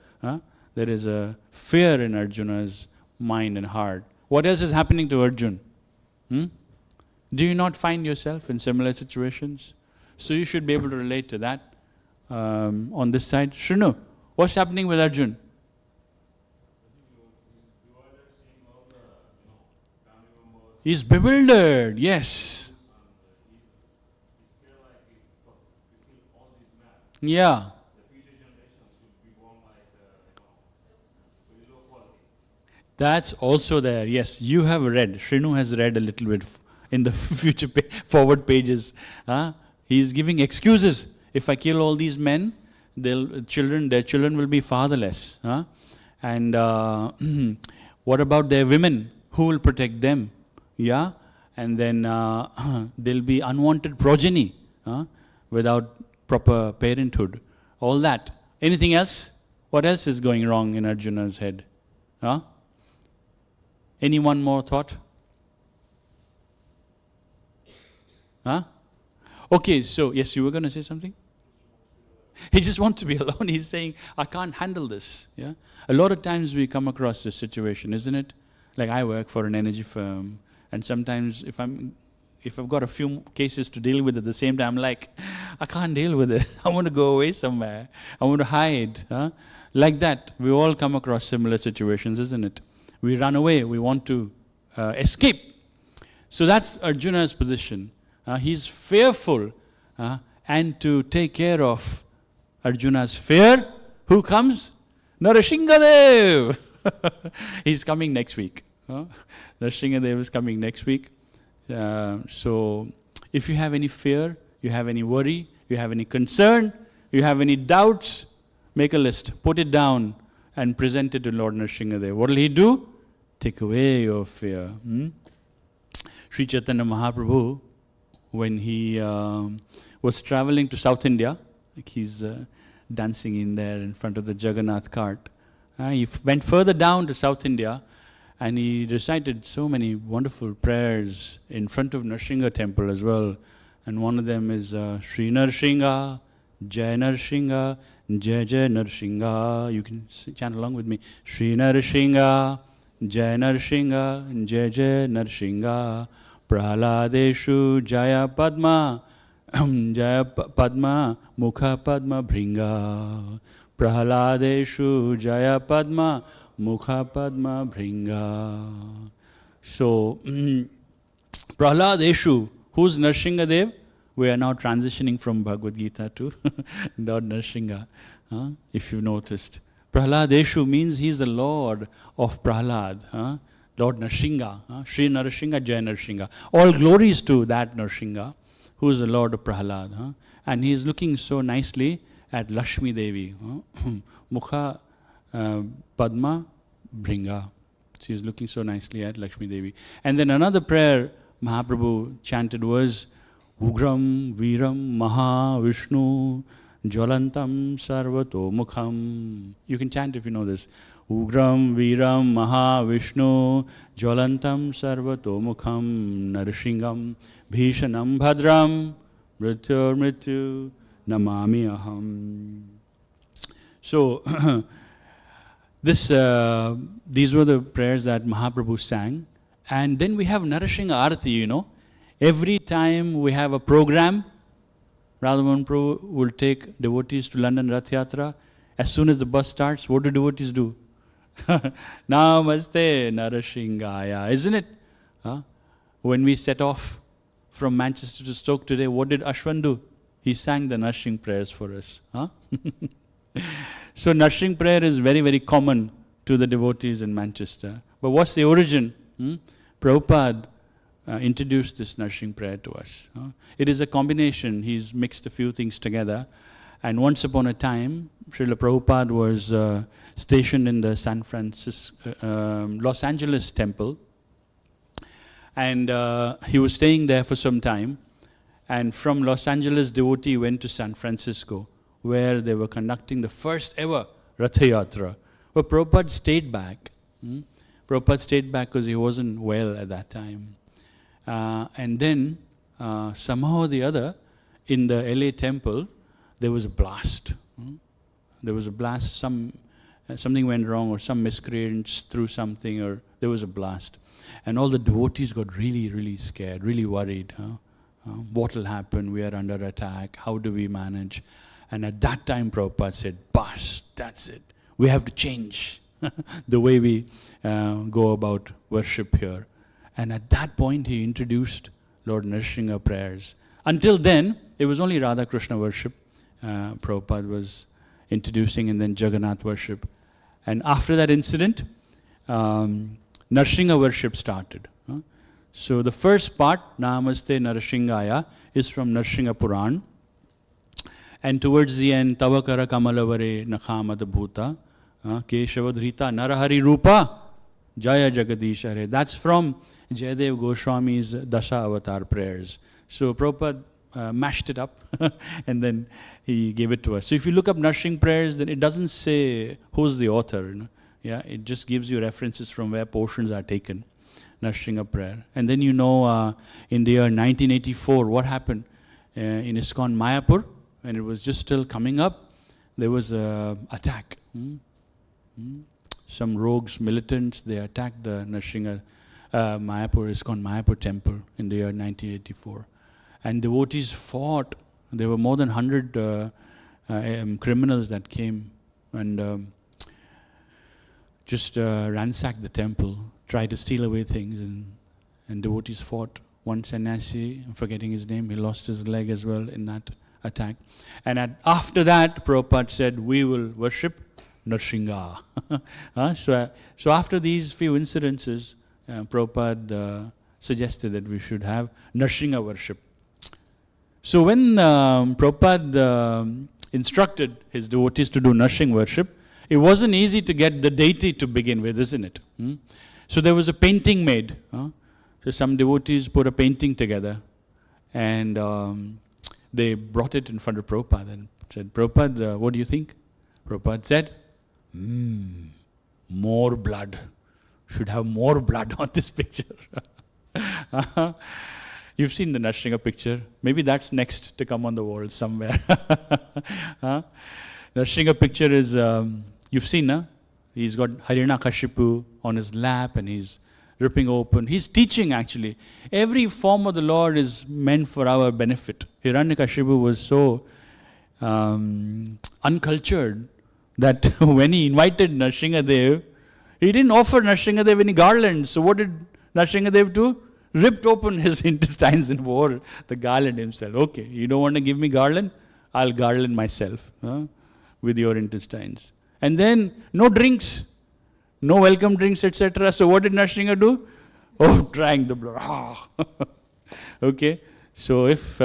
There is a fear in Arjuna's mind and heart. What else is happening to Arjun? Do you not find yourself in similar situations? So you should be able to relate to that. On this side, Shrinu, what's happening with Arjun? He's bewildered, yes. Yeah. That's also there, yes. You have read, Shrinu has read a little bit in the future forward pages. He's giving excuses. If I kill all these men, their children will be fatherless. And what about their women? Who will protect them? Yeah, and then there'll be unwanted progeny without proper parenthood. All that. Anything else? What else is going wrong in Arjuna's head? Any one more thought? Okay, so yes, you were going to say something? He just wants to be alone. He's saying, I can't handle this. Yeah. A lot of times we come across this situation, isn't it? Like I work for an energy firm. And sometimes if I've got a few cases to deal with at the same time, I'm like, I can't deal with it. I want to go away somewhere. I want to hide. Like that. We all come across similar situations, isn't it? We run away. We want to escape. So that's Arjuna's position. He's fearful. And to take care of Arjuna's fear, who comes? Narasimha. He's coming next week. Narasimha is coming next week. So if you have any fear, you have any worry, you have any concern, you have any doubts, make a list, put it down and present it to Lord Narasimha. What will he do? Take away your fear. Sri Chaitanya Mahaprabhu, when he was traveling to South India, like he's dancing in there in front of the Jagannath cart. He went further down to South India and he recited so many wonderful prayers in front of Narasimha temple as well. And one of them is Sri Narasimha, Jai Narasimha, Jai Jai Narasimha. You can chant along with me. Sri Narasimha, Jai Narasimha, Jai Jai Narasimha. Prahaladeshu Jaya Padma, Jaya Padma, Mukha Padma Bhringa. Prahaladeshu Jaya Padma, Mukha Padma Bhringa. So, Prahaladeshu, who's Narasimha Dev? We are now transitioning from Bhagavad Gita to Lord Narasimha, if you've noticed. Prahaladeshu means he's the Lord of Prahalad, Lord Narasimha, Sri Narasimha, Jai Narasimha. All glories to that Narasimha, who is the Lord of Prahalad. And he is looking so nicely at Lakshmi Devi. Mukha Padma Bhringa. She is looking so nicely at Lakshmi Devi. And then another prayer Mahaprabhu chanted was Ugram Viram Maha Vishnu Jwalantam Sarvato Mukham. You can chant if you know this. Ugram Viram Maha Vishnu Jwalantam Sarvato Mukham Narasimham Bhishanam Bhadram Mrityur Mrityu Namami Aham. So, these were the prayers that Mahaprabhu sang. And then we have Narasimha Arati, Every time we have a program, Radhamohan Prabhu will take devotees to London Rath Yatra. As soon as the bus starts, what do devotees do? Namaste Narashingaya, isn't it? When we set off from Manchester to Stoke today, what did Ashwan do? He sang the Narashing prayers for us. So Narashing prayer is very, very common to the devotees in Manchester. But what's the origin? Prabhupada introduced this Narashing prayer to us. It is a combination. He's mixed a few things together. And once upon a time, Srila Prabhupada was stationed in the Los Angeles temple. And he was staying there for some time. And from Los Angeles, devotee went to San Francisco, where they were conducting the first ever Ratha Yatra. But Prabhupada stayed back. Prabhupada stayed back because he wasn't well at that time. And then, somehow or the other, in the LA temple, there was a blast. There was a blast, something went wrong, or some miscreants threw something, or there was a blast. And all the devotees got really, really scared, really worried. What will happen? We are under attack. How do we manage? And at that time, Prabhupada said, "Bas, that's it. We have to change the way we go about worship here." And at that point, he introduced Lord Narasimha prayers. Until then, it was only Radha Krishna worship Prabhupada was introducing, and then Jagannath worship. And after that incident, Narasimha worship started. So the first part, Namaste Narashingaya, is from Narasimha Puran. And towards the end, Tavakara Kamalavare Nakhamada Bhuta, Keshavadhrita Narahari Rupa, Jaya Jagadish Hare. That's from Jayadev Goswami's Dasha Avatar prayers. So Prabhupada mashed it up and then he gave it to us. So if you look up Narasimha prayers, then it doesn't say who's the author. Yeah, it just gives you references from where portions are taken. Narasimha prayer. And then in the year 1984, what happened? In ISKCON Mayapur, when it was just still coming up, there was an attack. Some rogues, militants, they attacked the Narasimha Mayapur, ISKCON Mayapur temple in the year 1984. And devotees fought. There were more than 100 criminals that came and just ransacked the temple, tried to steal away things, and devotees fought. One sannyasi, I'm forgetting his name, he lost his leg as well in that attack. And after that, Prabhupada said, we will worship Narasimha. So after these few incidences, Prabhupada suggested that we should have Narasimha worship. So when Prabhupada instructed his devotees to do Narasimha worship, it wasn't easy to get the deity to begin with, isn't it? So there was a painting made. So some devotees put a painting together and they brought it in front of Prabhupada and said, Prabhupada, what do you think? Prabhupada said, more blood. Should have more blood on this picture. You've seen the Narasimha picture. Maybe that's next to come on the wall somewhere. Narasimha picture is, you've seen, huh? He's got Hiranyakashipu on his lap and he's ripping open. He's teaching actually. Every form of the Lord is meant for our benefit. Hiranyakashipu was so uncultured that when he invited Narasimha Dev, he didn't offer Narasimha Dev any garlands. So what did Narasimha Dev do? Ripped open his intestines and wore the garland himself. Okay, you don't want to give me garland? I'll garland myself with your intestines. And then no drinks, no welcome drinks, etc. So what did Narasimha do? Oh, drank the blood. Okay, so if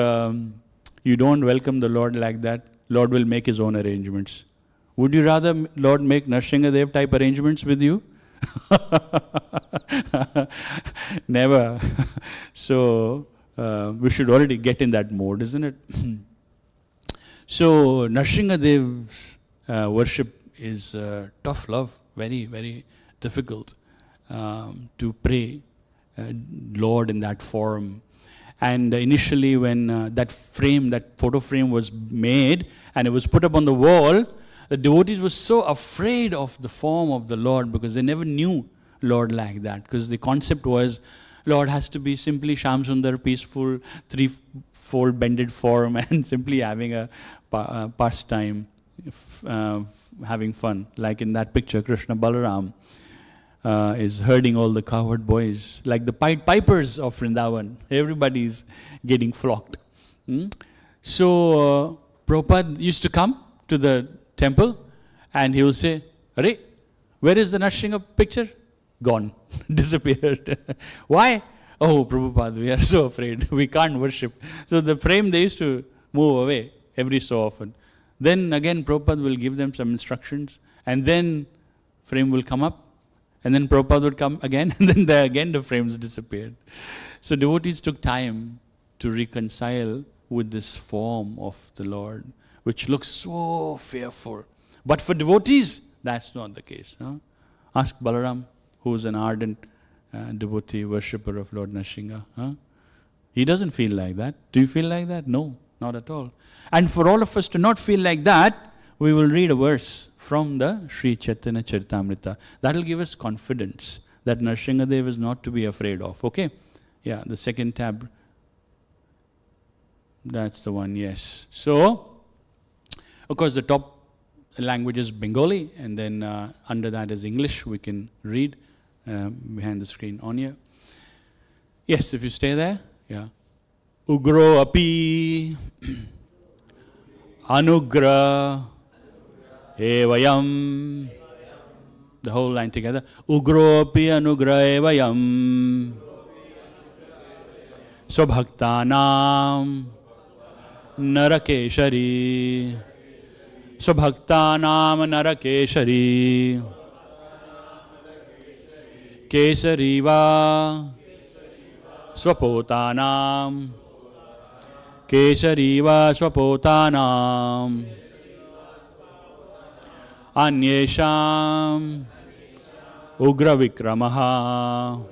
you don't welcome the Lord like that, Lord will make his own arrangements. Would you rather Lord make Narasimha Dev type arrangements with you? Never. So we should already get in that mode, isn't it? So Narasimha Dev's worship is tough love, very, very difficult to pray Lord in that form. And initially when that photo frame was made and it was put up on the wall, the devotees were so afraid of the form of the Lord because they never knew Lord like that. Because the concept was Lord has to be simply Shyam Sundar, peaceful, threefold bended form, and simply having a pastime, having fun. Like in that picture, Krishna Balaram is herding all the cowherd boys, like the pipers of Vrindavan. Everybody's getting flocked. So Prabhupada used to come to the temple and he will say, "Arey, where is the Narasimha picture? Gone, disappeared." Why? "Oh, Prabhupada, we are so afraid. We can't worship." So the frame, they used to move away every so often. Then again Prabhupada will give them some instructions, and then frame will come up, and then Prabhupada would come again, and then again the frames disappeared. So devotees took time to reconcile with this form of the Lord, which looks so fearful. But for devotees, that's not the case. Ask Balaram, who is an ardent devotee, worshipper of Lord Narasimha. He doesn't feel like that. Do you feel like that? No, not at all. And for all of us to not feel like that, we will read a verse from the Sri Chaitanya Charitamrita. That will give us confidence that Narasimha Dev is not to be afraid of. Okay? Yeah, the second tab. That's the one, yes. So, of course, the top language is Bengali, and then under that is English. We can read behind the screen on here. Yes, if you stay there. Yeah. Ugro api anugra evayam. The whole line together. Ugro api anugra evayam. Swabhaktanam narakeshari. Swabhaktanam narakeshari. Kesari va swapotanam. Kesari va swapotanam. Anyesham ugra vikramaha.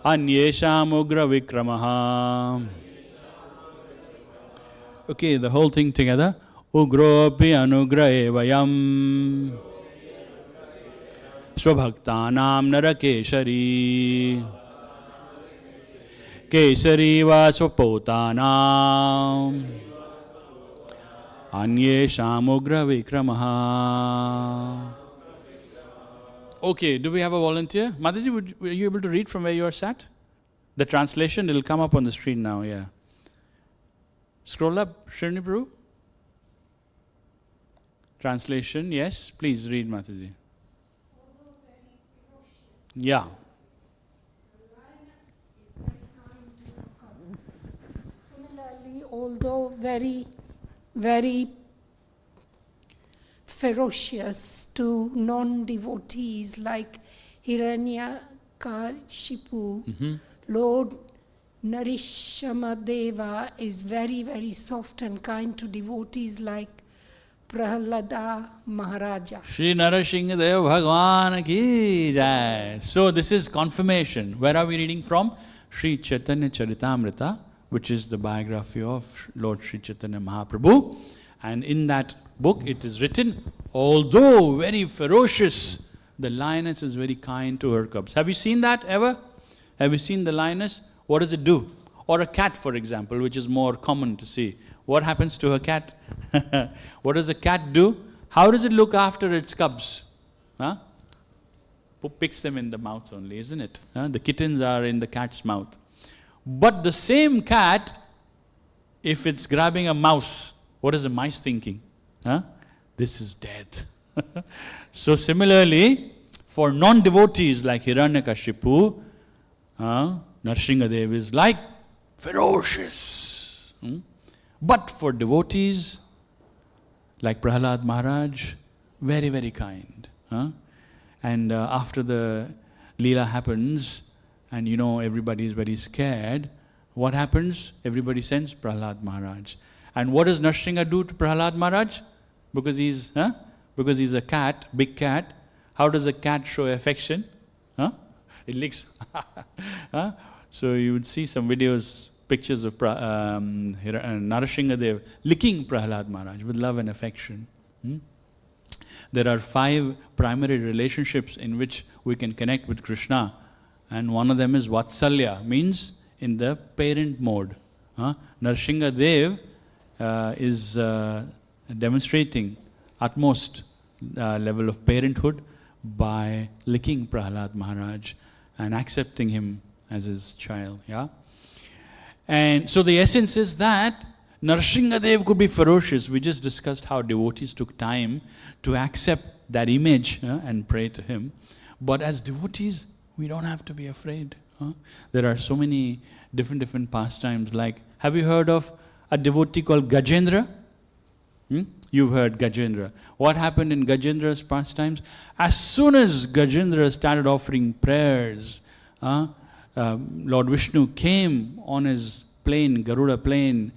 Anyesham ugra vikramaha. Okay, the whole thing together. Ugropi anugra evayam. Swabhaktanam narakeshari. Kesari va swapotanam. Anyesham ugra vikramaha. Okay, do we have a volunteer? Mataji, were you able to read from where you are sat? The translation, it will come up on the screen now, yeah. Scroll up, Srini Prabhu. Translation, yes, please read, Mataji. Yeah. Similarly, although very, very ferocious to non-devotees like Hiranyakashipu, Lord Narasimha Deva is very, very soft and kind to devotees like Prahlada Maharaja. Shri Narasimha Deva Bhagwan ki jai. So this is confirmation. Where are we reading from? Sri Chaitanya Charitamrita, which is the biography of Lord Sri Chaitanya Mahaprabhu. And in that book it is written, although very ferocious, the lioness is very kind to her cubs. Have you seen that ever? Have you seen the lioness? What does it do? Or a cat, for example, which is more common to see. What happens to a cat? What does a cat do? How does it look after its cubs? Who picks them in the mouth only, isn't it? The kittens are in the cat's mouth. But the same cat, if it's grabbing a mouse, what is the mice thinking? This is death. So similarly, for non-devotees like Hiranyakashipu, Narasimha Dev is like ferocious. But for devotees like Prahlad Maharaj, very, very kind. And after the Leela happens, and everybody is very scared, what happens? Everybody sends Prahlad Maharaj. And what does Narasimha do to Prahlad Maharaj? Because he's a cat, big cat. How does a cat show affection? It licks. So you would see some videos, pictures of Narasimha Dev licking Prahlad Maharaj with love and affection. There are 5 primary relationships in which we can connect with Krishna. and one of them is Vatsalya, means in the parent mode. Narasimha Dev is demonstrating utmost level of parenthood by licking Prahlad Maharaj and accepting him as his child. Yeah? And so the essence is that Narasimha Dev could be ferocious. We just discussed how devotees took time to accept that image and pray to him. But as devotees, we don't have to be afraid. There are so many different pastimes. Like, have you heard of a devotee called Gajendra? You've heard Gajendra. What happened in Gajendra's pastimes? As soon as Gajendra started offering prayers, Lord Vishnu came on his plane, Garuda plane,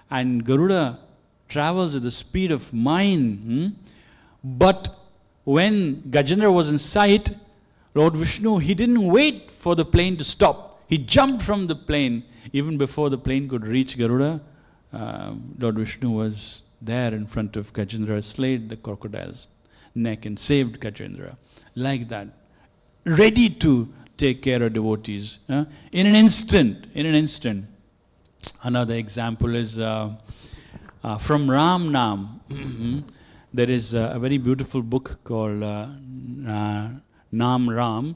and Garuda travels at the speed of mine. But when Gajendra was in sight, Lord Vishnu, he didn't wait for the plane to stop. He jumped from the plane. Even before the plane could reach Garuda, Lord Vishnu was there in front of Gajendra, slayed the crocodile's neck and saved Gajendra. Like that. Ready to take care of devotees. In an instant. Another example is from Ram Nam. There is a very beautiful book called Nam Ram.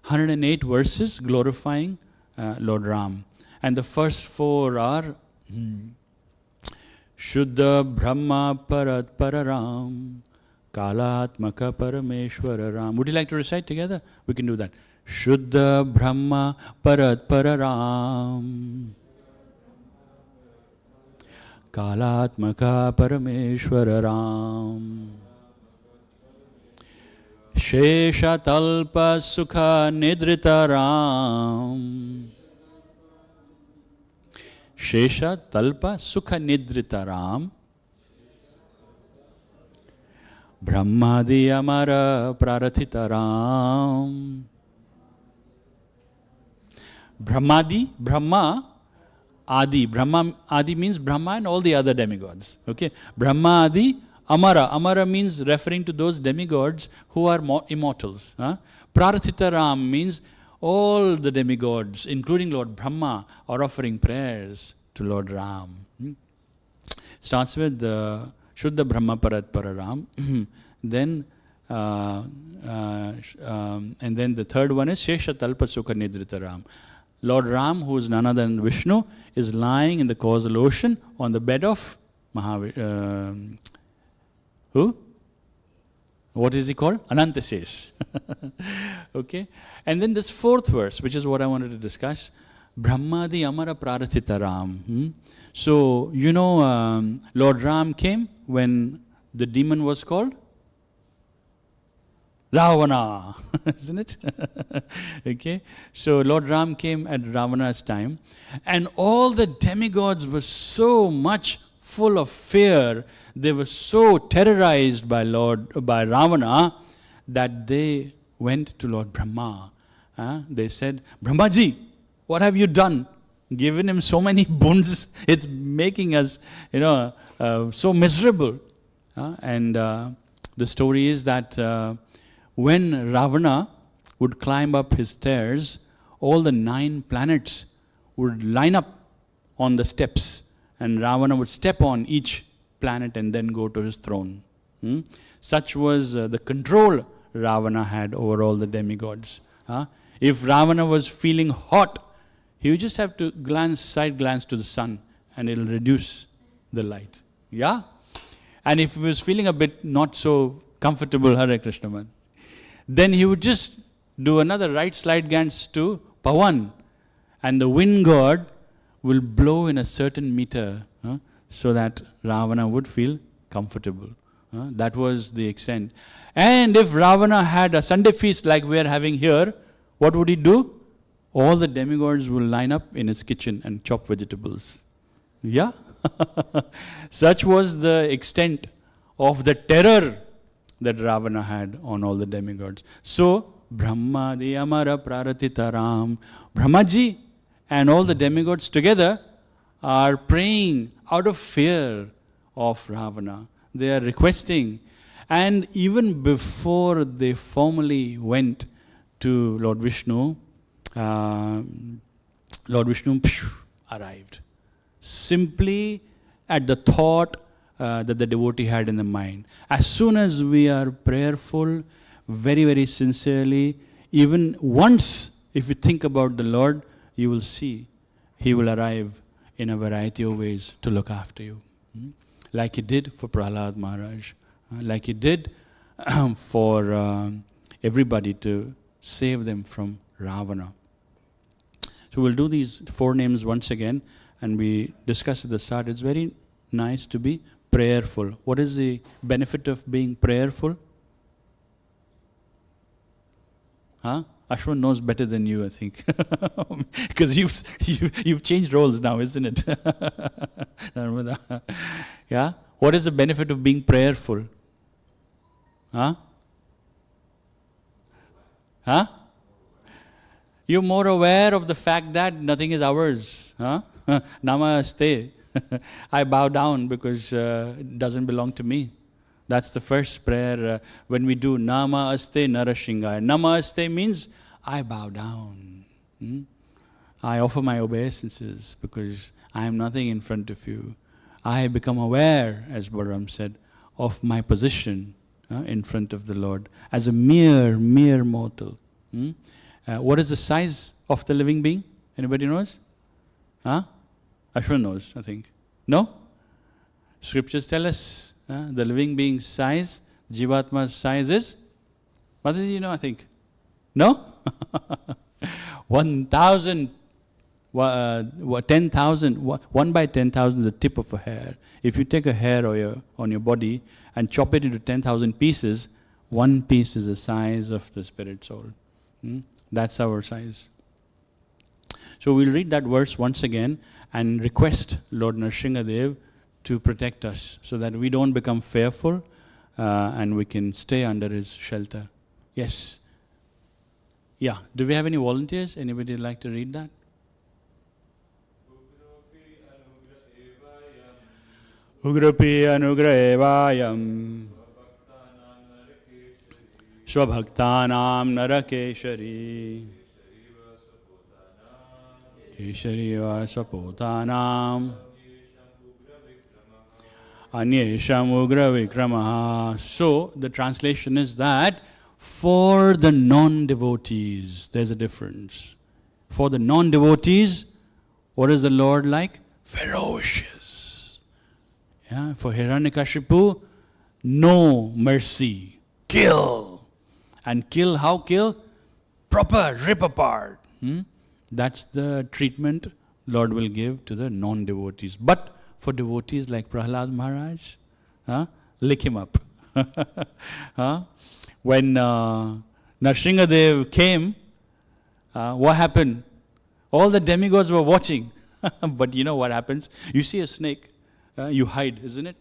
108 verses glorifying Lord Ram. And the first 4 are Shuddha Brahma Parat Pararam Kalatmaka Parameshwara Ram. Would you like to recite together? We can do that. Shuddha Brahma Parat Pararam Kalatmaka Parameshwara Ram Shesha Talpa Sukha Nidrita Ram Shesha Talpa Sukha Nidrita Ram Brahmadi Amara Prarathita Ram. Brahmadi, Brahma, Adi. Brahma, Adi means Brahma and all the other demigods. Okay? Brahma, Adi, Amara. Amara means referring to those demigods who are immortals. Prarathita Ram means all the demigods, including Lord Brahma, are offering prayers to Lord Ram. Starts with Shuddha Brahma Parat Pararam. Then and then the third one is Shesha Talpa Sukha Nidrita Ram. Lord Ram, who is none other than Vishnu, is lying in the causal ocean on the bed of who? What is he called? Anantashesh. Okay? And then this 4th verse, which is what I wanted to discuss. Brahmadi Amara Prarathita Ram. So, you know, Lord Ram came when the demon was called Ravana, isn't it? Okay? So Lord Ram came at Ravana's time, and all the demigods were so much full of fear, they were so terrorized by Ravana, that they went to Lord Brahma. They said, Brahmaji, what have you done? Given him so many boons, it's making us, so miserable. And the story is that when Ravana would climb up his stairs, all the 9 planets would line up on the steps, and Ravana would step on each planet and then go to his throne. Such was the control Ravana had over all the demigods. If Ravana was feeling hot, he would just have to side glance to the sun, and it will reduce the light. Yeah? And if he was feeling a bit not so comfortable, Hare Krishna man, then he would just do another right side glance to Pavan, and the wind god will blow in a certain meter so that Ravana would feel comfortable. That was the extent. And if Ravana had a Sunday feast like we are having here, what would he do? All the demigods will line up in his kitchen and chop vegetables. Yeah? Such was the extent of the terror that Ravana had on all the demigods. So, Brahmadi Amara Praratita Ram. Brahmaji and all the demigods together are praying out of fear of Ravana. They are requesting. And even before they formally went to Lord Vishnu, Lord Vishnu arrived. Simply at the thought that the devotee had in the mind. As soon as we are prayerful, very, very sincerely, even once, if you think about the Lord, you will see He will arrive in a variety of ways to look after you. Like He did for Prahlad Maharaj, like He did for everybody to save them from Ravana. So we'll do these 4 names once again, and we discussed at the start. It's very nice to be prayerful. What is the benefit of being prayerful? Ashwin knows better than you, I think, because you've changed roles now, isn't it? Yeah. What is the benefit of being prayerful? You're more aware of the fact that nothing is ours. Namaste. I bow down because it doesn't belong to me. That's the first prayer when we do Namaste Narasingha. Namaste means I bow down. I offer my obeisances because I am nothing in front of you. I become aware, as Balaram said, of my position in front of the Lord as a mere mortal. What is the size of the living being? Anybody knows? Ashwin knows, I think. No? Scriptures tell us the living being's size, Jivatma's size is, what is I think? No? 1,000, 10,000, 1 by 10,000 is the tip of a hair. If you take a hair on your body and chop it into 10,000 pieces, 1 piece is the size of the spirit soul. That's our size. So we'll read that verse once again and request Lord Narasimhadev to protect us so that we don't become fearful and we can stay under His shelter. Yes. Yeah. Do we have any volunteers? Anybody like to read that? Ugrapi anugrahevayam Swabhaktanam narakeshari Keshari vasapotanam Anyesham ugra vikramaha. So the translation is that for the non-devotees, there's a difference. For the non-devotees, what is the Lord like? Ferocious. Yeah, for Hiranyakashipu, no mercy. Kill. And kill, how kill? Proper, rip apart. That's the treatment Lord will give to the non-devotees. But for devotees like Prahlad Maharaj, lick him up. When Narasimhadev came, what happened? All the demigods were watching. But you know what happens? You see a snake, you hide, isn't it?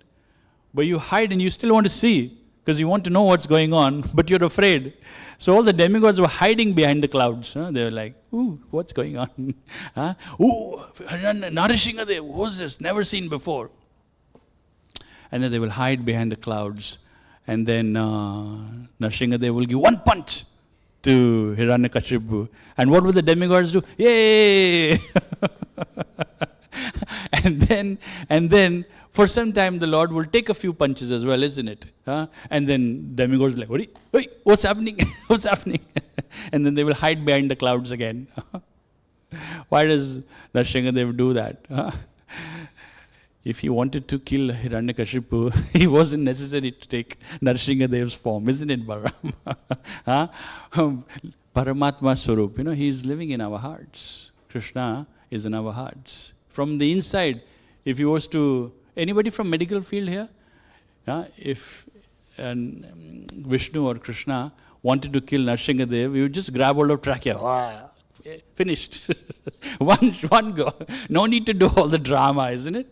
But you hide and you still want to see, because you want to know what's going on, but you're afraid. So all the demigods were hiding behind the clouds. They were like, ooh, what's going on? Ooh, Narasimhadev, who's this? Never seen before. And then they will hide behind the clouds. And then Narasimhadev will give 1 punch to Hiranyakashipu. And what will the demigods do? Yay! And then for some time the Lord will take a few punches as well, isn't it? And then demigods will be like, wait, what's happening? What's happening? And then they will hide behind the clouds again. Why does Narasimhadev do that? If he wanted to kill Hiranyakashipu, it wasn't necessary to take Narasimhadev's form, isn't it, Balaram? Paramatma Swarup, he is living in our hearts. Krishna is in our hearts. From the inside, if he was to, anybody from medical field here? If Vishnu or Krishna wanted to kill Narasimhadev, he would just grab hold of trachea. Finished. one go. No need to do all the drama, isn't it?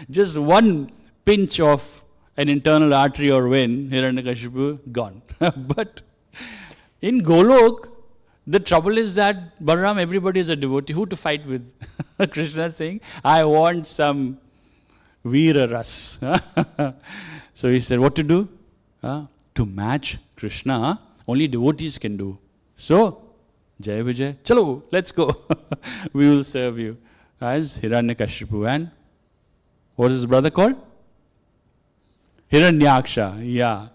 Just one pinch of an internal artery or vein, Hiranyakashipu, gone. But in Golok, the trouble is that Balaram, everybody is a devotee. Who to fight with? Krishna is saying, I want some Veera Ras. So he said, what to do? To match Krishna, only devotees can do. So, Jai Vijay, chalo, let's go. We will serve you. As Hiranyakashipu. And what is his brother called? Hiranyaksha. Yeah.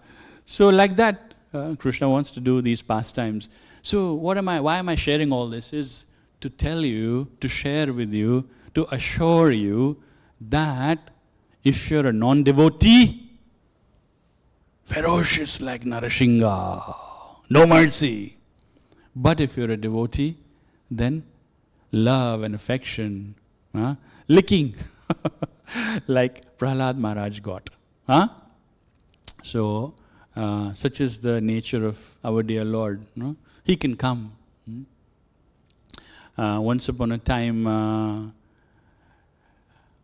So like that, Krishna wants to do these pastimes. So why am I sharing all this? Is to tell you, to share with you, to assure you that if you're a non-devotee, ferocious like Narasimha, no mercy. But if you're a devotee, then love and affection, licking, like Prahlad Maharaj got. So, such is the nature of our dear Lord. He can come. Once upon a time,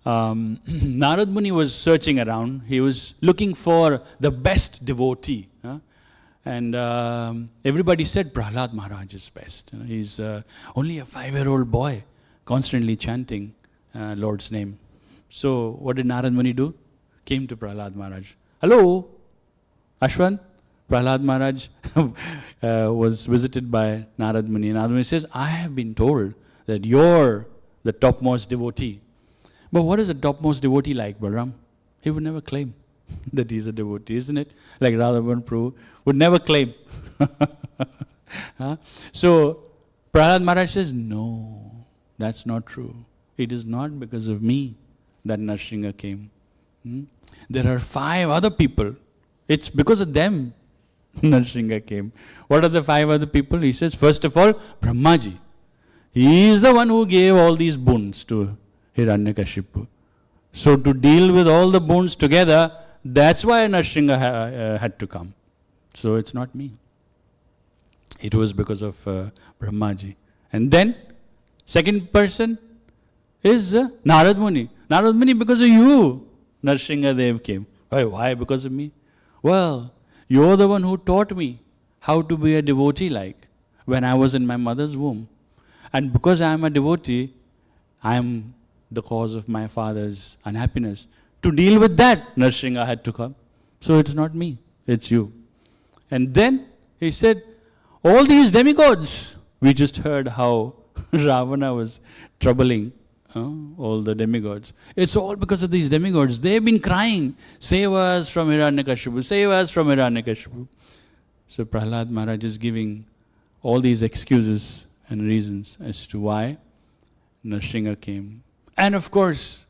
Narad Muni was searching around. He was looking for the best devotee. And everybody said Prahlad Maharaj is best. He's only a 5-year-old boy, constantly chanting Lord's name. So what did Narad Muni do? Came to Prahlad Maharaj. Hello, Ashwant. Prahlad Maharaj was visited by Narad Muni. Narad Muni says, I have been told that you're the topmost devotee. But what is a topmost devotee like, Balaram? He would never claim that he's a devotee, isn't it? Like Radhavan Prabhu would never claim. So Prahlad Maharaj says, no, that's not true. It is not because of me that Narasimha came. There are 5 other people. It's because of them Narasimha came. What are the 5 other people? He says, first of all, Brahmaji. He is the one who gave all these boons to Hiranyakashipu. So to deal with all the boons together, that's why Narasimha had to come. So it's not me. It was because of Brahmaji. And then, second person is Narad Muni. Narad Muni, because of you, Narasimha Dev came. Why? Because of me? Well, you're the one who taught me how to be a devotee like when I was in my mother's womb. And because I am a devotee, I am the cause of my father's unhappiness. To deal with that, Narasimha had to come. So it's not me, it's you. And then he said, all these demigods, we just heard how Ravana was troubling all the demigods. It's all because of these demigods. They've been crying, save us from Hiranyakashipu, save us from Hiranyakashipu. So Prahlad Maharaj is giving all these excuses and reasons as to why Narasimha came. And of course,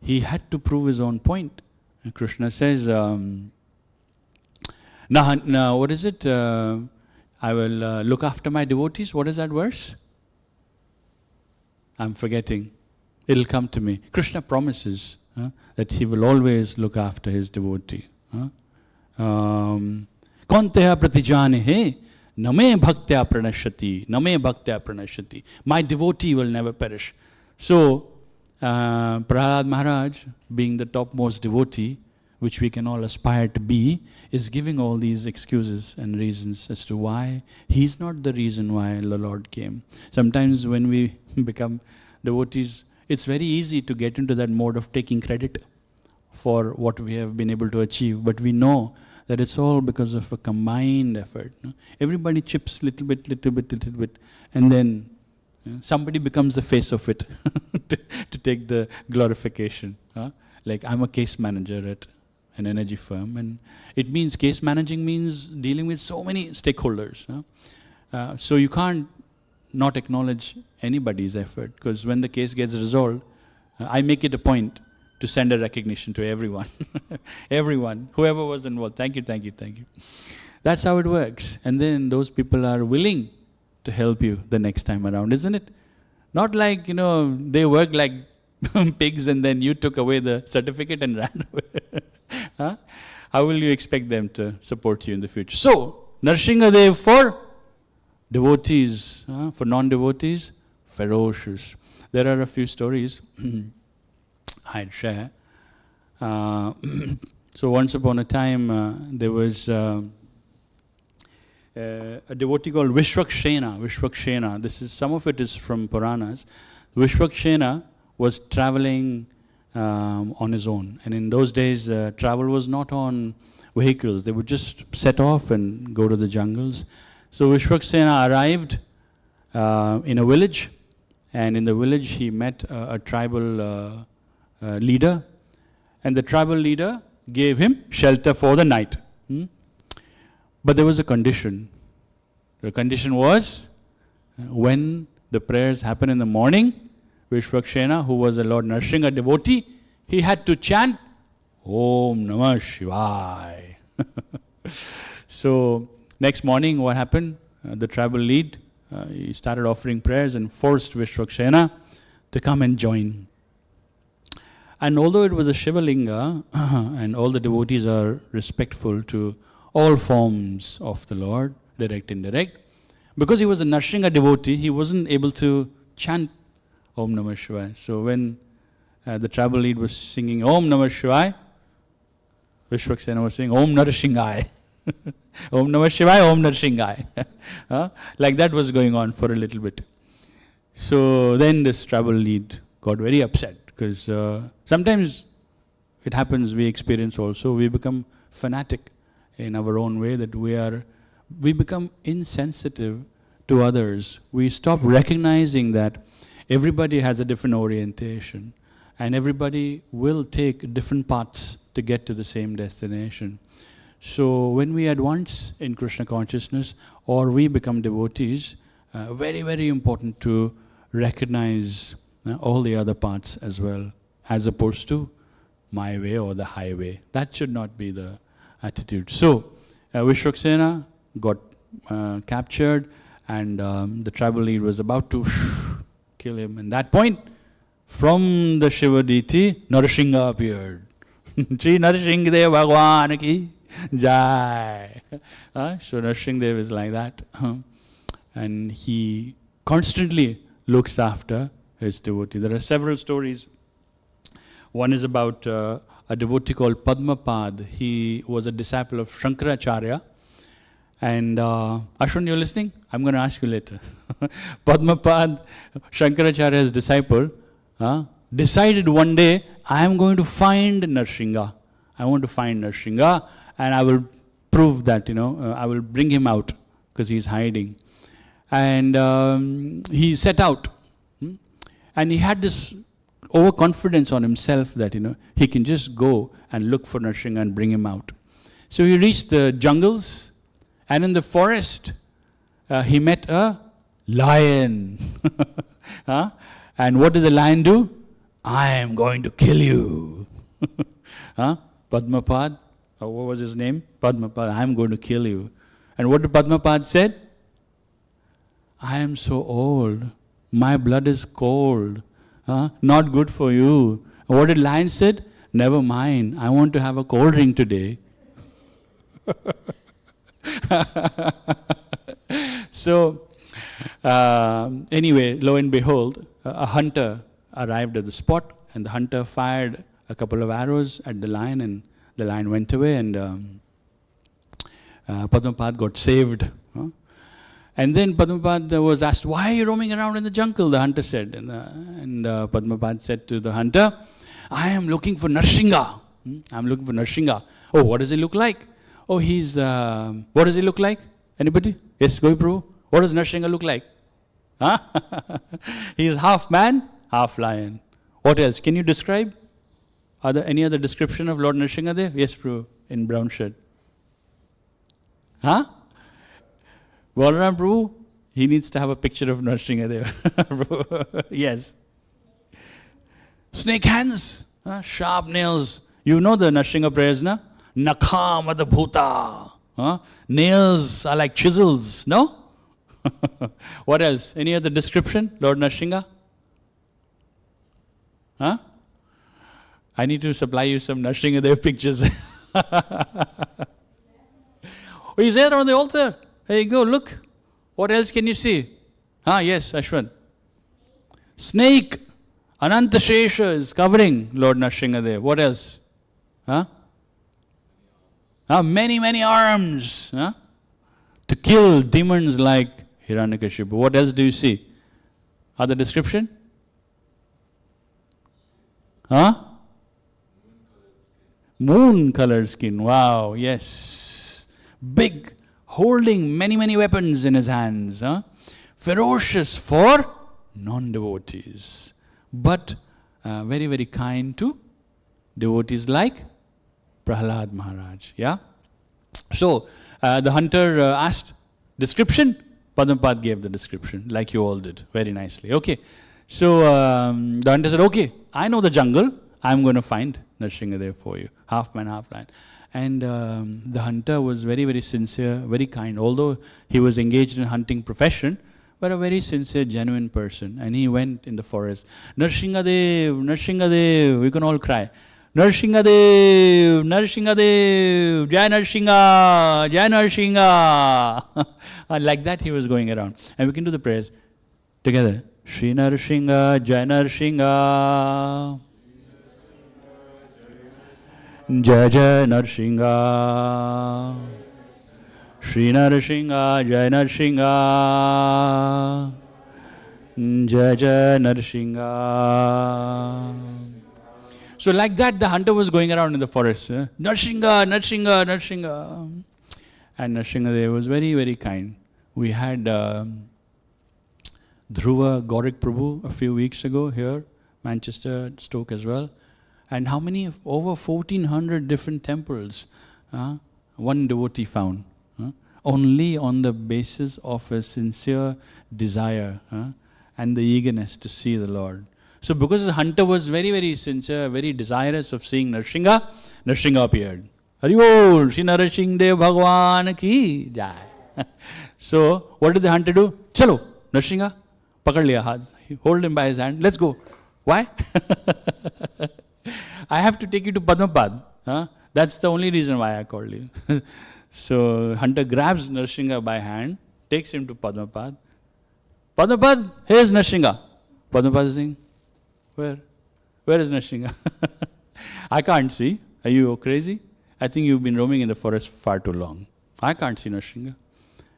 he had to prove his own point. And Krishna says, now what is it? I will look after my devotees. What is that verse? I'm forgetting. It'll come to me. Krishna promises that he will always look after his devotee. Konteha pratijane name bhaktya pranashati, name bhaktya pranashati. My devotee will never perish. So, Prahlad Maharaj, being the topmost devotee, which we can all aspire to be, is giving all these excuses and reasons as to why he's not the reason why the Lord came. Sometimes when we become devotees, it's very easy to get into that mode of taking credit for what we have been able to achieve. But we know that it's all because of a combined effort. Everybody chips little bit, and then somebody becomes the face of it to take the glorification. Like I'm a case manager at an energy firm, and it means case managing means dealing with so many stakeholders. So you can't not acknowledge anybody's effort, because when the case gets resolved, I make it a point to send a recognition to everyone. Everyone, whoever was involved. Thank you, thank you, thank you. That's how it works. And then those people are willing to help you the next time around, isn't it? Not like, they work like pigs and then you took away the certificate and ran away. How will you expect them to support you in the future? So, Narasimha Dev for devotees, for non-devotees, ferocious. There are a few stories I'd share. So once upon a time, there was a devotee called Vishwakshena. This is, some of it is from Puranas. Vishwakshena was traveling on his own. And in those days, travel was not on vehicles. They would just set off and go to the jungles. So Vishwakshena arrived in a village, and in the village he met a tribal leader, and the tribal leader gave him shelter for the night. But there was a condition. The condition was, when the prayers happen in the morning, Vishwaksena, who was a Lord Narasimha devotee, he had to chant Om Namah Shivaya. So next morning what happened? The tribal lead, he started offering prayers and forced Vishwaksena to come and join. And although it was a Shivalinga, and all the devotees are respectful to all forms of the Lord, direct, indirect, because he was a Narasimha devotee, he wasn't able to chant Om Namah Shivaya. So when the tribal lead was singing Om Namah Shivaya, Vishwaksena was saying Om Narasimhaya. Om Namah Shivaya, Om Narasimhaya. Like that was going on for a little bit. So then this tribal lead got very upset, because sometimes it happens, we experience also, we become fanatic in our own way, that we become insensitive to others. We stop recognizing that everybody has a different orientation, and everybody will take different paths to get to the same destination. So when we advance in Krishna consciousness, or we become devotees, very, very important to recognize all the other paths as well, as opposed to my way or the highway. That should not be the attitude. So Vishwaksena got captured, and the tribal lead was about to kill him. And at that point, from the Shiva deity, Narasimha appeared. Shri Narasimha Dev Bhagwan ki Jai. So Narasimha Dev is like that. And he constantly looks after his devotee. There are several stories. One is about a devotee called Padmapad. He was a disciple of Shankaracharya. And Ashwin, you're listening? I'm going to ask you later. Padmapad, Shankaracharya's disciple, decided one day, I am going to find Narasimha. I want to find Narasimha, and I will prove that, I will bring him out, because he's hiding. And he set out. And he had this overconfidence on himself that, he can just go and look for Narasimha and bring him out. So he reached the jungles, and in the forest, he met a lion. And what did the lion do? I am going to kill you. Padmapad, what was his name? Padmapad, I am going to kill you. And what did Padmapad said? I am so old. My blood is cold. Not good for you. What did lion said? Never mind. I want to have a cold drink today. So, anyway, lo and behold, a hunter arrived at the spot, and the hunter fired a couple of arrows at the lion, and the lion went away, and Padmapad got saved. And then Padmapad was asked, why are you roaming around in the jungle? The hunter said. And Padmapad said to the hunter, I am looking for Narasimha. I'm looking for Narasimha. Oh, what does he look like? Oh, what does he look like? Anybody? Yes, go Prabhu. What does Narasimha look like? He is half man, half lion. What else? Can you describe? Are there any other description of Lord Narasimha there? Yes, Prabhu, in brown shirt. Balaram Prabhu, he needs to have a picture of Narasimha there. Yes. Snake hands, sharp nails. You know the Narasimha prayers, na? Nakha madabhuta. Nails are like chisels, no? What else? Any other description, Lord Narasimha? I need to supply you some Narasimha Dev pictures. Oh, he's there on the altar. There you go, look. What else can you see? Yes, Ashwin. Snake. Ananta Shesha is covering Lord Narasimha Dev. What else? Many, many arms. To kill demons like Hiranyakashipu. What else do you see? Other description? Moon-colored skin. Wow, yes. Big, holding many, many weapons in his hands. ferocious for non-devotees, but very, very kind to devotees like Prahlad Maharaj. Yeah? So, the hunter asked description. Padmapad gave the description, like you all did, very nicely. Okay. So, the hunter said, okay, I know the jungle. I'm going to find Narasimhadev for you. Half man, half lion. And the hunter was very, very sincere, very kind. Although he was engaged in hunting profession, but a very sincere, genuine person. And he went in the forest. Narasimhadev, Narasimhadev. We can all cry. Narasimhadev, Narasimhadev, Jai Narasimha, Jai Narasimha. And like that he was going around. And we can do the prayers together. Shri Narasimha, Jai Narasimha. Jai Jai Narasimha. Shri Narasimha, Jai Narasimha. Jai Jai Narasimha. So like that the hunter was going around in the forest. Narasimha, Narasimha, Narasimha. And Narasimhadev was very, very kind. We had Dhruva Gorik Prabhu a few weeks ago here, Manchester, Stoke as well. And how many? Over 1,400 different temples one devotee found. Only on the basis of a sincere desire and the eagerness to see the Lord. So because the hunter was very, very sincere, very desirous of seeing Narasimha, Narasimha appeared. Hari Bol, Shri Narasimhadev Bhagwan ki jai. So what did the hunter do? Chalo, Narasimha, pakad liya haath. Hold him by his hand. Let's go. Why? I have to take you to Padmapad. That's the only reason why I called you. So hunter grabs Narasimha by hand, takes him to Padmapad. Padmapad, here's Narasimha. Padmapad is saying, where? Where is Narasimha? I can't see. Are you crazy? I think you've been roaming in the forest far too long. I can't see Narasimha.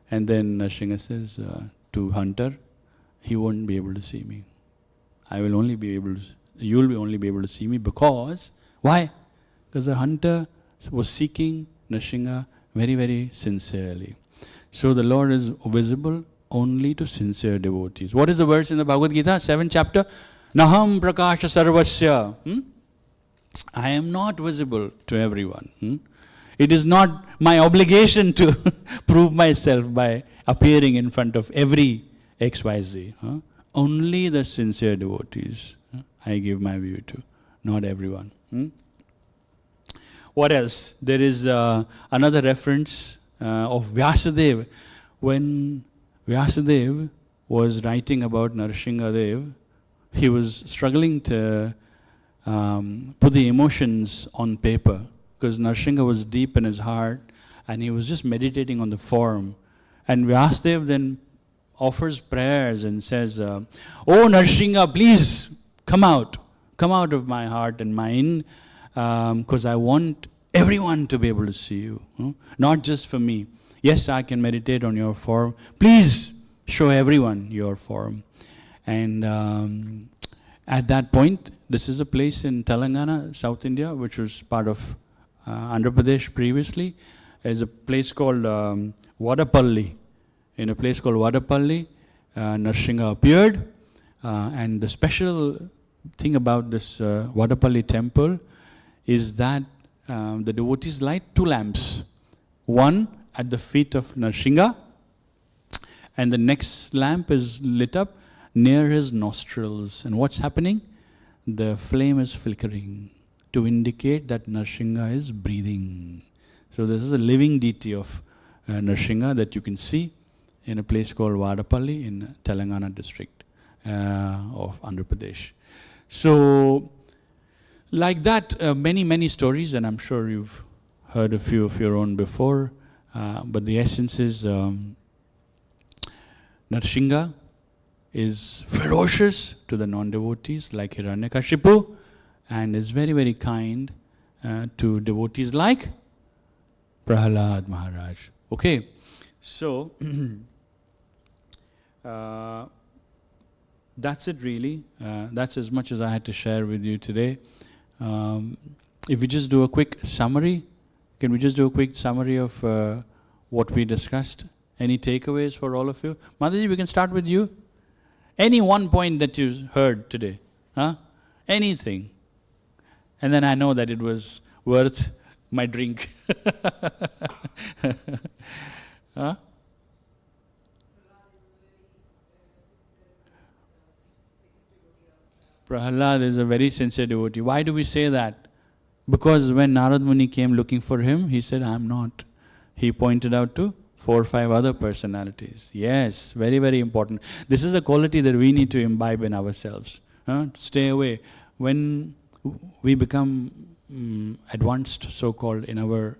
And then Narasimha says to hunter, he won't be able to see me. I will only be able to, you will only be able to see me because, why? Because the hunter was seeking Narasimha very, very sincerely. So the Lord is visible only to sincere devotees. What is the verse in the Bhagavad Gita, 7th chapter? Naham prakasha sarvasya. I am not visible to everyone. It is not my obligation to prove myself by appearing in front of every XYZ. Only the sincere devotees I give my view to, not everyone. What else? There is another reference of Vyasadeva. When Vyasadeva was writing about Narasimhadev, he was struggling to put the emotions on paper because Narasimha was deep in his heart and he was just meditating on the form. And Vyasadeva then offers prayers and says, Oh Narasimha, please come out of my heart and mind because I want everyone to be able to see you, not just for me. Yes, I can meditate on your form. Please show everyone your form. And at that point, this is a place in Telangana, South India, which was part of Andhra Pradesh previously. There's a place called Vadapalli. In a place called Vadapalli, Narasimha appeared. And the special thing about this Vadapalli temple is that the devotees light 2 lamps. One at the feet of Narasimha, and the next lamp is lit up near his nostrils. And what's happening? The flame is flickering to indicate that Narasimha is breathing. So this is a living deity of Narasimha that you can see in a place called Vadapalli in Telangana district of Andhra Pradesh. So like that, many, many stories, and I'm sure you've heard a few of your own before, but the essence is Narasimha is ferocious to the non-devotees like Hiranyakashipu and is very, very kind to devotees like Prahlad Maharaj. Okay, so that's it really. That's as much as I had to share with you today. If we just do a quick summary, can we just do a quick summary of what we discussed Any takeaways for all of you? Mataji, we can start with you. Any one point that you heard today? Huh? Anything. And then I know that it was worth my drink. Huh? Prahlad is a very sincere devotee. Why do we say that? Because when Narad Muni came looking for him, he said, I'm not. He pointed out to 4 or 5 other personalities. Yes, very, very important. This is a quality that we need to imbibe in ourselves. Stay away. When we become advanced, so-called, in our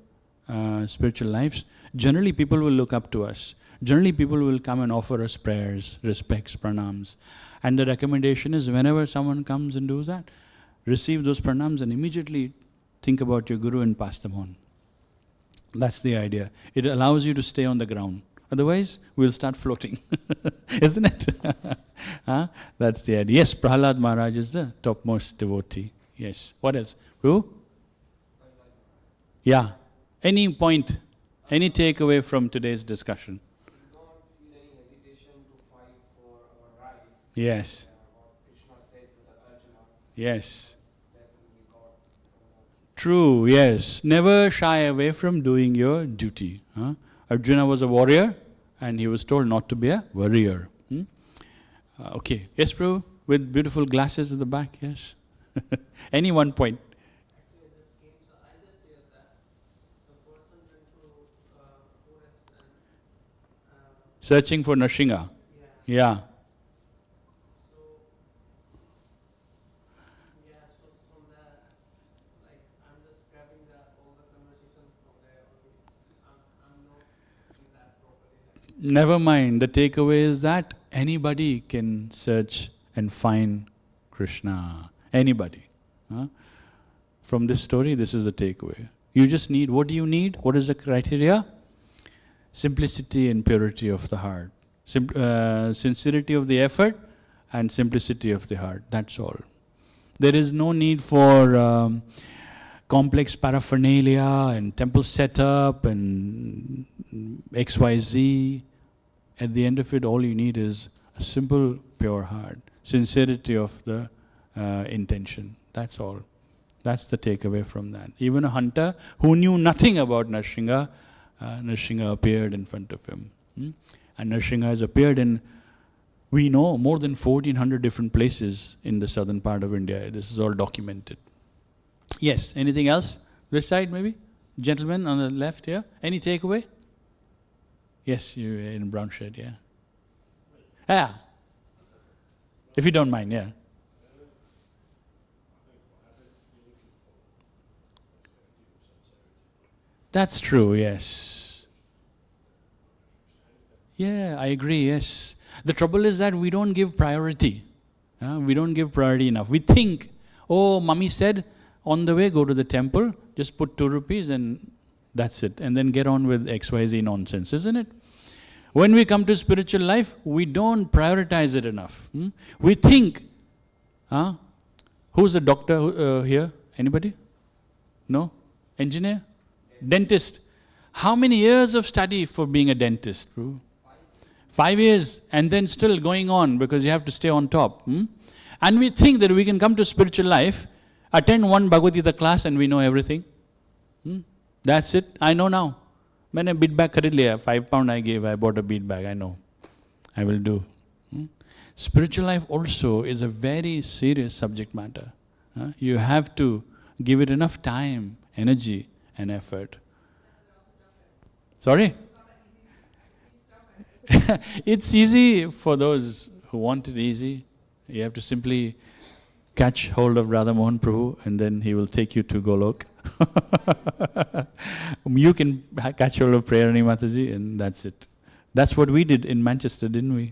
spiritual lives, generally people will look up to us. Generally people will come and offer us prayers, respects, pranams. And the recommendation is whenever someone comes and does that, receive those pranams and immediately think about your guru and pass them on. That's the idea. It allows you to stay on the ground. Otherwise, we'll start floating. Isn't it? That's the idea. Yes, Prahlad Maharaj is the topmost devotee. Yes. What else? Who? Yeah. Any point, any takeaway from today's discussion? Don't feel any hesitation to fight for our rights. Yes. What Krishna said to the Arjuna. Yes. Lesson we got from that. True, yes. Never shy away from doing your duty. Arjuna was a warrior and he was told not to be a warrior. Okay. Yes, Prabhu? With beautiful glasses at the back, yes. Any one point? Actually, this came, so I just hear that the person went to forest and Searching for Narasimha. Yeah. So from there, like I'm just grabbing all the conversation from there only. I'm not doing that properly. Never mind. The takeaway is that anybody can search and find Krishna. Anybody. From this story, this is the takeaway. You just need, what do you need? What is the criteria? Simplicity and purity of the heart. Sincerity of the effort and simplicity of the heart. That's all. There is no need for complex paraphernalia and temple setup and XYZ. At the end of it, all you need is a simple, pure heart. Sincerity of the intention. That's all. That's the takeaway from that. Even a hunter who knew nothing about Narasimha, Narasimha appeared in front of him. And Narasimha has appeared in, we know, more than 1400 different places in the southern part of India. This is all documented. Yes, anything else? This side maybe? Gentleman on the left here. Any takeaway? Yes, you in brown shirt, yeah. Yeah. If you don't mind, yeah. That's true, yes. Yeah, I agree, yes. The trouble is that we don't give priority. We don't give priority enough. We think, oh, mummy said, on the way, go to the temple, just put 2 rupees and that's it. And then get on with XYZ nonsense, isn't it? When we come to spiritual life, we don't prioritize it enough. We think, who's a doctor here? Anybody? No? Engineer? Dentist. How many years of study for being a dentist? 5 years, and then still going on because you have to stay on top. And we think that we can come to spiritual life, attend one Bhagavad Gita class and we know everything. That's it. I know now. मैंने bead bag खरीद लिया, £5 I gave, I bought a bead bag, I know. I will do. Spiritual life also is a very serious subject matter. You have to give it enough time, energy and effort. Sorry? It's easy for those who want it easy. You have to simply catch hold of Radha Mohan Prabhu and then he will take you to Golok. You can catch hold of Prayerani Mataji and that's it. That's what we did in Manchester, didn't we?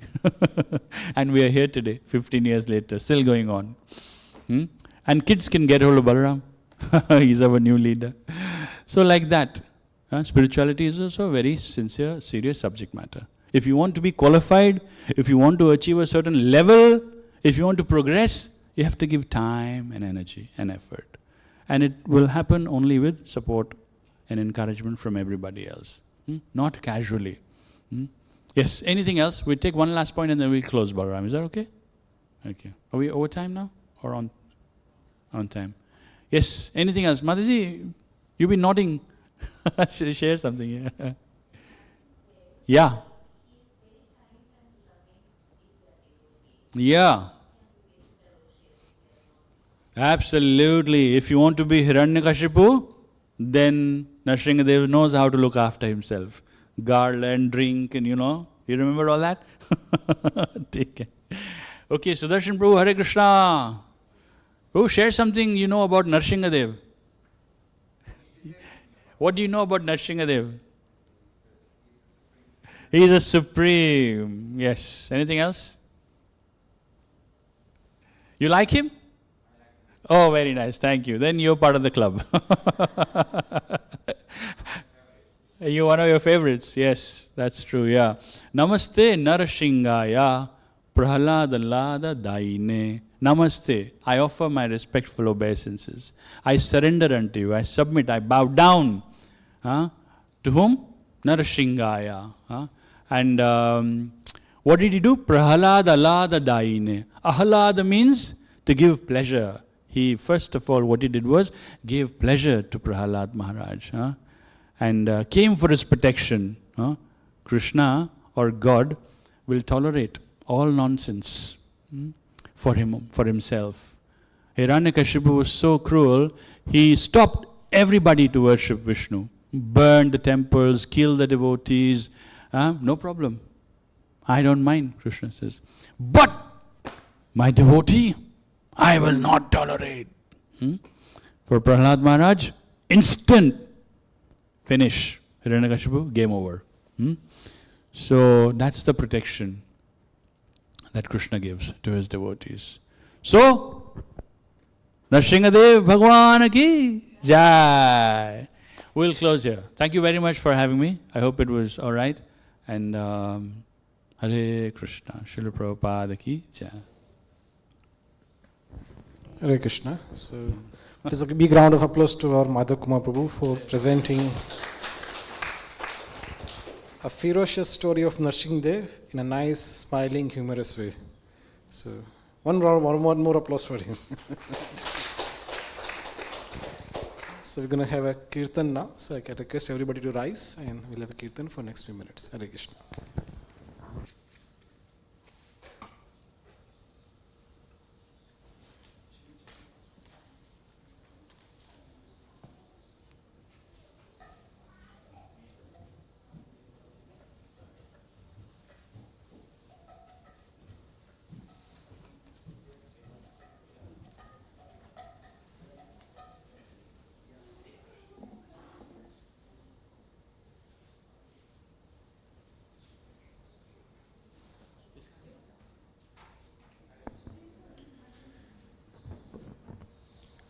And we are here today, 15 years later, still going on. And kids can get hold of Balaram. He's our new leader. So like that, spirituality is also a very sincere, serious subject matter. If you want to be qualified, if you want to achieve a certain level, if you want to progress, you have to give time and energy and effort. And it will happen only with support and encouragement from everybody else. Not casually. Yes, anything else? We'll take one last point and then we'll close, Balaram. Is that okay? Okay. Are we over time now? Or on time? Yes, anything else? Mataji, you've been nodding. Share something. Yeah. Yeah. Yeah. Absolutely. If you want to be Hiranyakashipu, then Narasimha knows how to look after himself. Garland, drink, and you remember all that? Take it. Okay, Sudarshan Prabhu, Hare Krishna. Prabhu, share something you know about Narasimha. What do you know about Narasimha? He is a supreme. Yes. Anything else? You like him? Oh, very nice. Thank you. Then you're part of the club. You're one of your favorites. Yes, that's true. Yeah. Namaste Narasingaya Prahaladalada Daine. Namaste. I offer my respectful obeisances. I surrender unto you. I submit. I bow down. To whom? Narasingaya. And what did he do? Prahaladalada Daine. Ahalada means to give pleasure. He, first of all, what he did was gave pleasure to Prahalad Maharaj. And came for his protection. Krishna or God will tolerate all nonsense for himself. Hiranyakashipu was so cruel, he stopped everybody to worship Vishnu. Burned the temples, killed the devotees. No problem. I don't mind, Krishna says. But my devotee, I will not tolerate. For Prahlad Maharaj, instant finish. Hiranyakashipu, game over. So that's the protection that Krishna gives to his devotees. So, Narasimha Bhagwan ki Jai. We'll close here. Thank you very much for having me. I hope it was all right. And Hare Krishna. Srila Prabhupada ki Jai. Hare Krishna. So, it is a big round of applause to our Madhava Kumar Prabhu for presenting a ferocious story of Narasimha in a nice, smiling, humorous way. So, one more applause for him. So, we're going to have a kirtan now. So, I can request everybody to rise and we'll have a kirtan for next few minutes. Hare Krishna.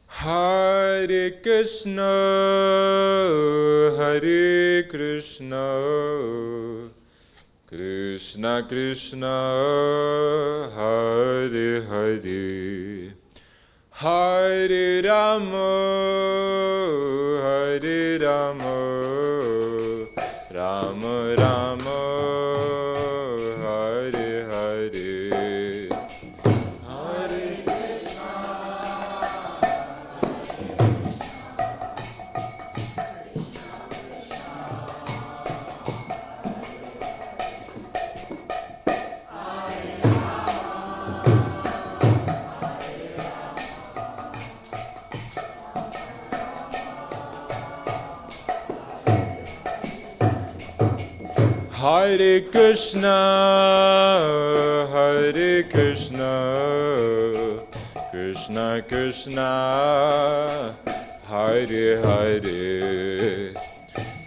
Hare Krishna, Hare Krishna, Krishna Krishna, Hare Hare, Hare Rama, Hare Rama, Rama Rama, Hare Hare. Hare Krishna, Hare Krishna, Krishna Krishna, Hare Hare,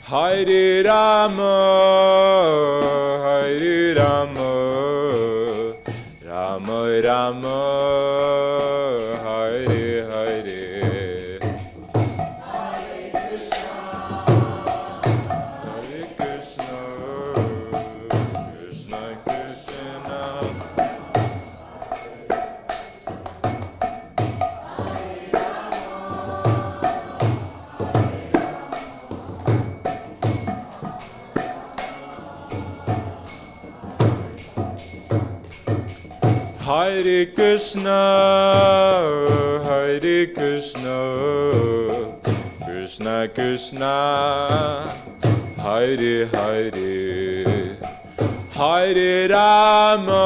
Hare Rama, Hare Rama, Rama Rama, Hare Hare. Hare Krishna, Hare Krishna, Krishna Krishna, Hare Hare, Hare Rama,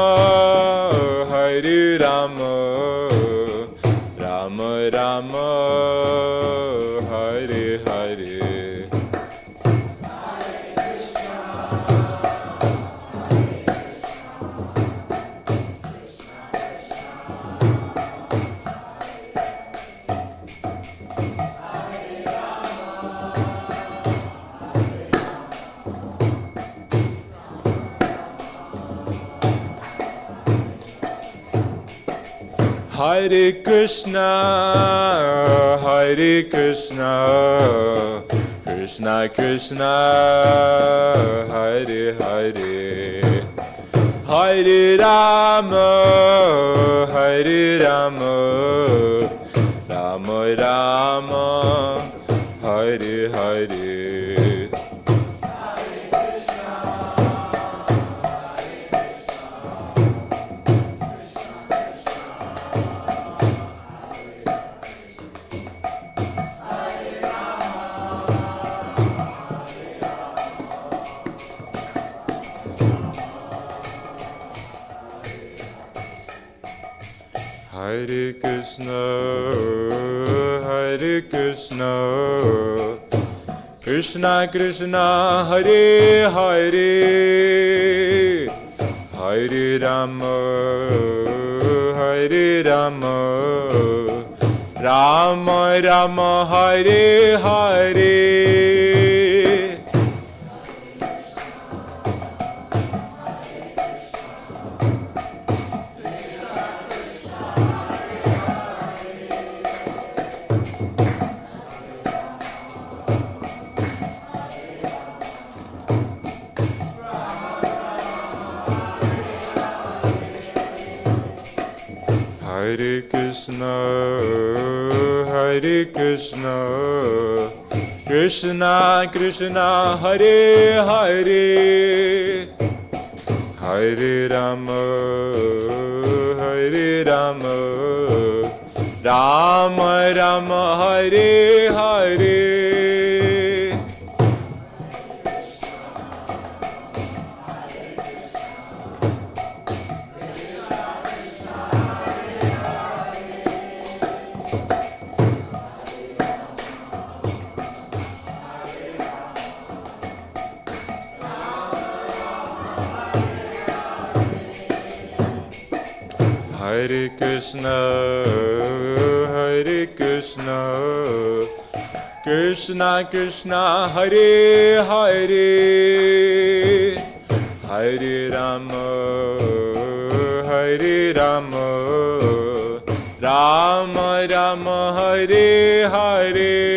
Hare Rama, Rama Rama, Hare Hare. Hare Krishna, Hare Krishna, Krishna Krishna, Hare Hare, Hare Rama, Hare Rama, Rama Rama, Hare Hare. Hare Krishna, Hare Krishna, Krishna Krishna, Hare Hare, Hare Rama, Hare Rama, Rama Rama, Hare Hare. Hare Krishna, Hare Krishna, Krishna Krishna, Hare Hare, Hare Rama, Hare Rama, Rama Rama, Hare Hare. Hare Krishna, Hare Krishna, Krishna Krishna, Hare Hare, Hare Rama, Hare Rama, Rama Rama, Hare Hare.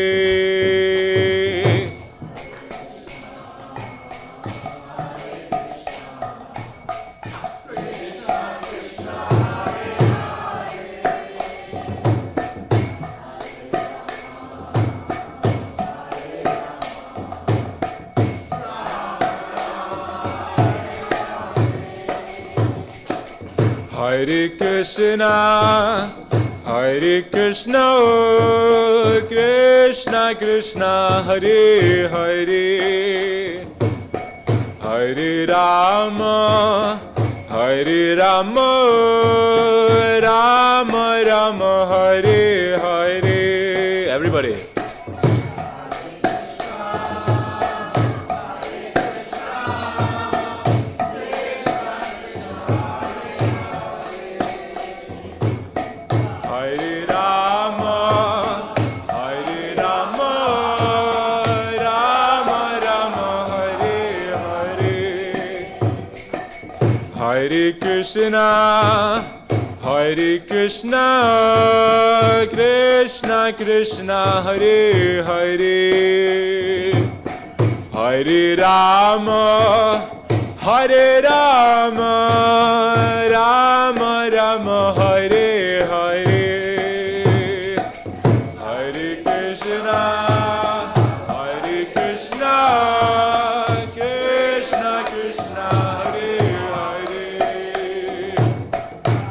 Hare Krishna, Hare Krishna, Krishna Krishna, Hare Hare, Hare Rama, Hare Rama, Rama Rama, Hare Hare. Everybody. Hare Krishna, Hare Krishna, Krishna Krishna, Hare Hare, Hare Rama, Hare Rama, Rama Rama, Hare Hare, Hare Krishna, Hare Krishna, Krishna Krishna, Hare Hare,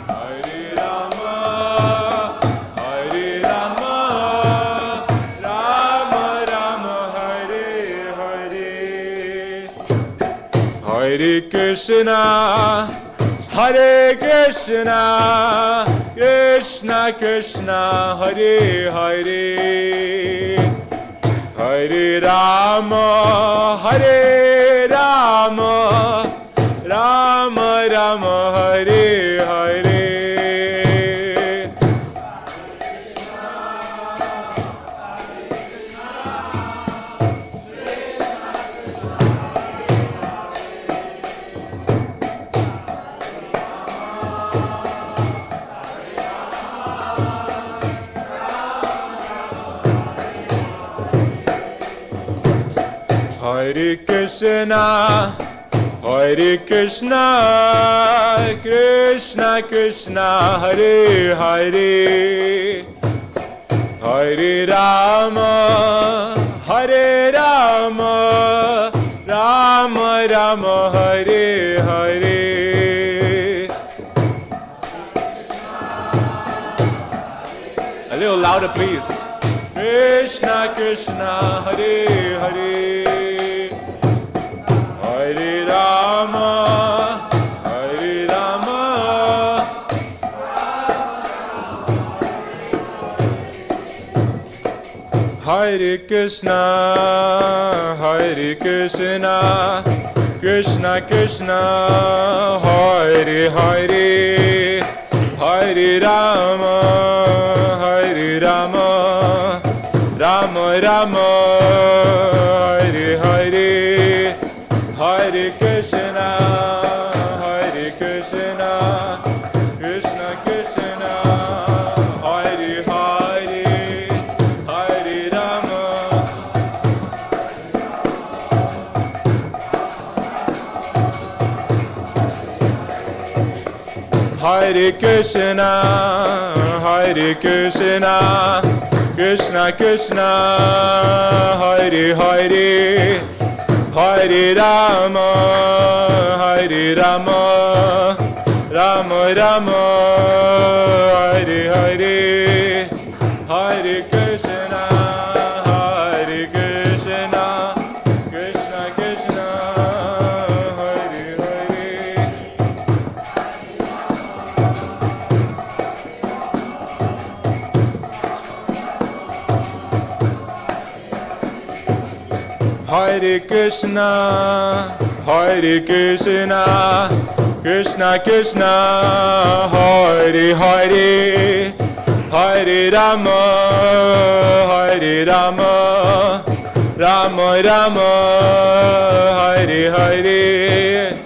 Hare Hare Krishna, Hare Krishna, Krishna Krishna, Hare Hare, Hare Rama, Hare Rama, Rama Rama, Hare Hare. Hare Krishna, Hare Krishna, Krishna Krishna, Hare Hare, Hare Rama, Hare Rama, Rama Rama, Hare Hare. A little louder, please. Krishna Krishna, Hare Hare, Hare Rama, Hare Rama, Hare Krishna, Hare Krishna, Krishna Krishna, Hare Hare, Hare Rama, Hare Rama, Rama Rama, Hare Hare, Hare Krishna, Hare Krishna, Krishna Krishna, Hare Hare, Hare Rama. Hare Krishna, Hare Krishna, Krishna Krishna, Hare Hare, Hare Rama, Hare Rama, Rama Rama, Hare Hare, Hare Krishna, Hare Krishna, Krishna Krishna, Hare Hare. Hare Krishna, Hare Krishna, Krishna Krishna, Hare Hare, Hare Rama, Hare Rama, Rama Rama, Hare Hare.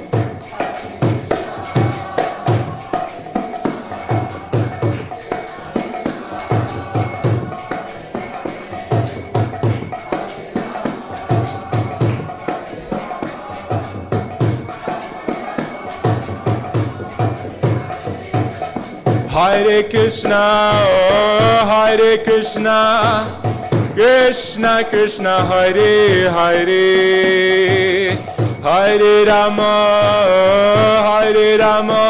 Hare Krishna, Hare Krishna, Krishna Krishna, Hare Hare, Hare Rama, Hare Rama,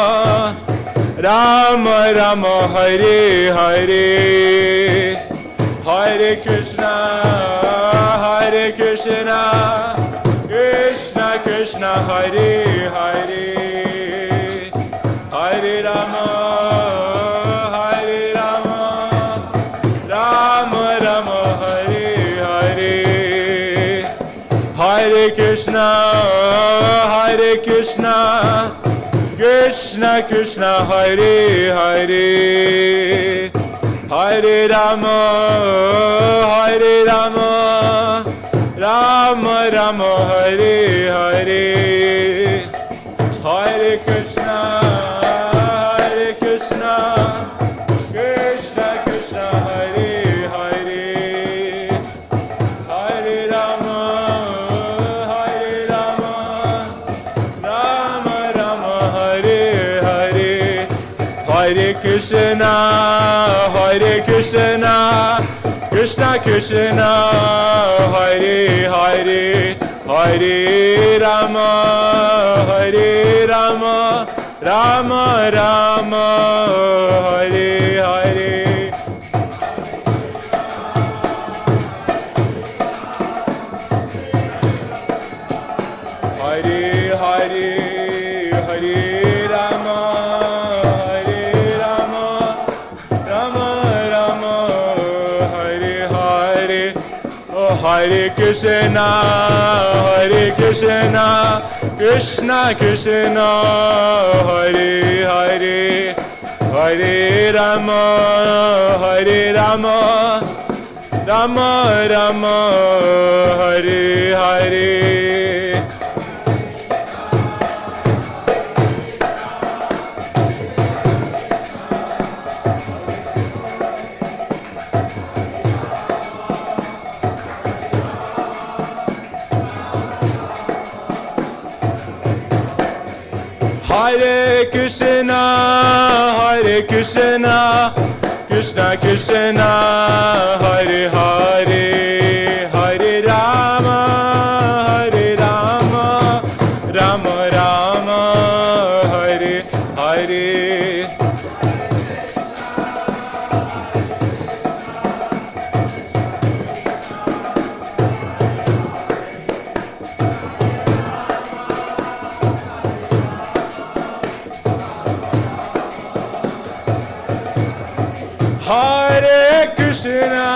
Rama Rama, Hare Hare, Hare Krishna, Hare Krishna, Krishna Krishna, Hare Hare, Hare Rama, Hare Krishna, Hare Krishna, Krishna Krishna, Hare Hare, Hare Rama, Hare Rama, Rama Rama, Hare Hare, Hare Krishna, Hare Krishna, Krishna Krishna, Hare Hare, Hare Rama, Hare Rama, Rama Rama, Hare Hare, Hare Krishna, Hare Krishna, Krishna Krishna, Hare Hare, Hare Rama, Hare Rama, Rama Rama, Hare Hare. Hare Hare, Hare Rama, Hare Rama, Rama Rama, Hare Hare. Oh, Hare Krishna, Hare Krishna, Krishna Krishna, Hare Hare, Hare Rama, Hare Rama, Rama Rama, Hare Hare. Hare Krishna, Hare Krishna, Krishna Krishna, Hare Hare, Hare Rama, Hare Rama, Rama Rama, Hare Hare. Hare Krishna,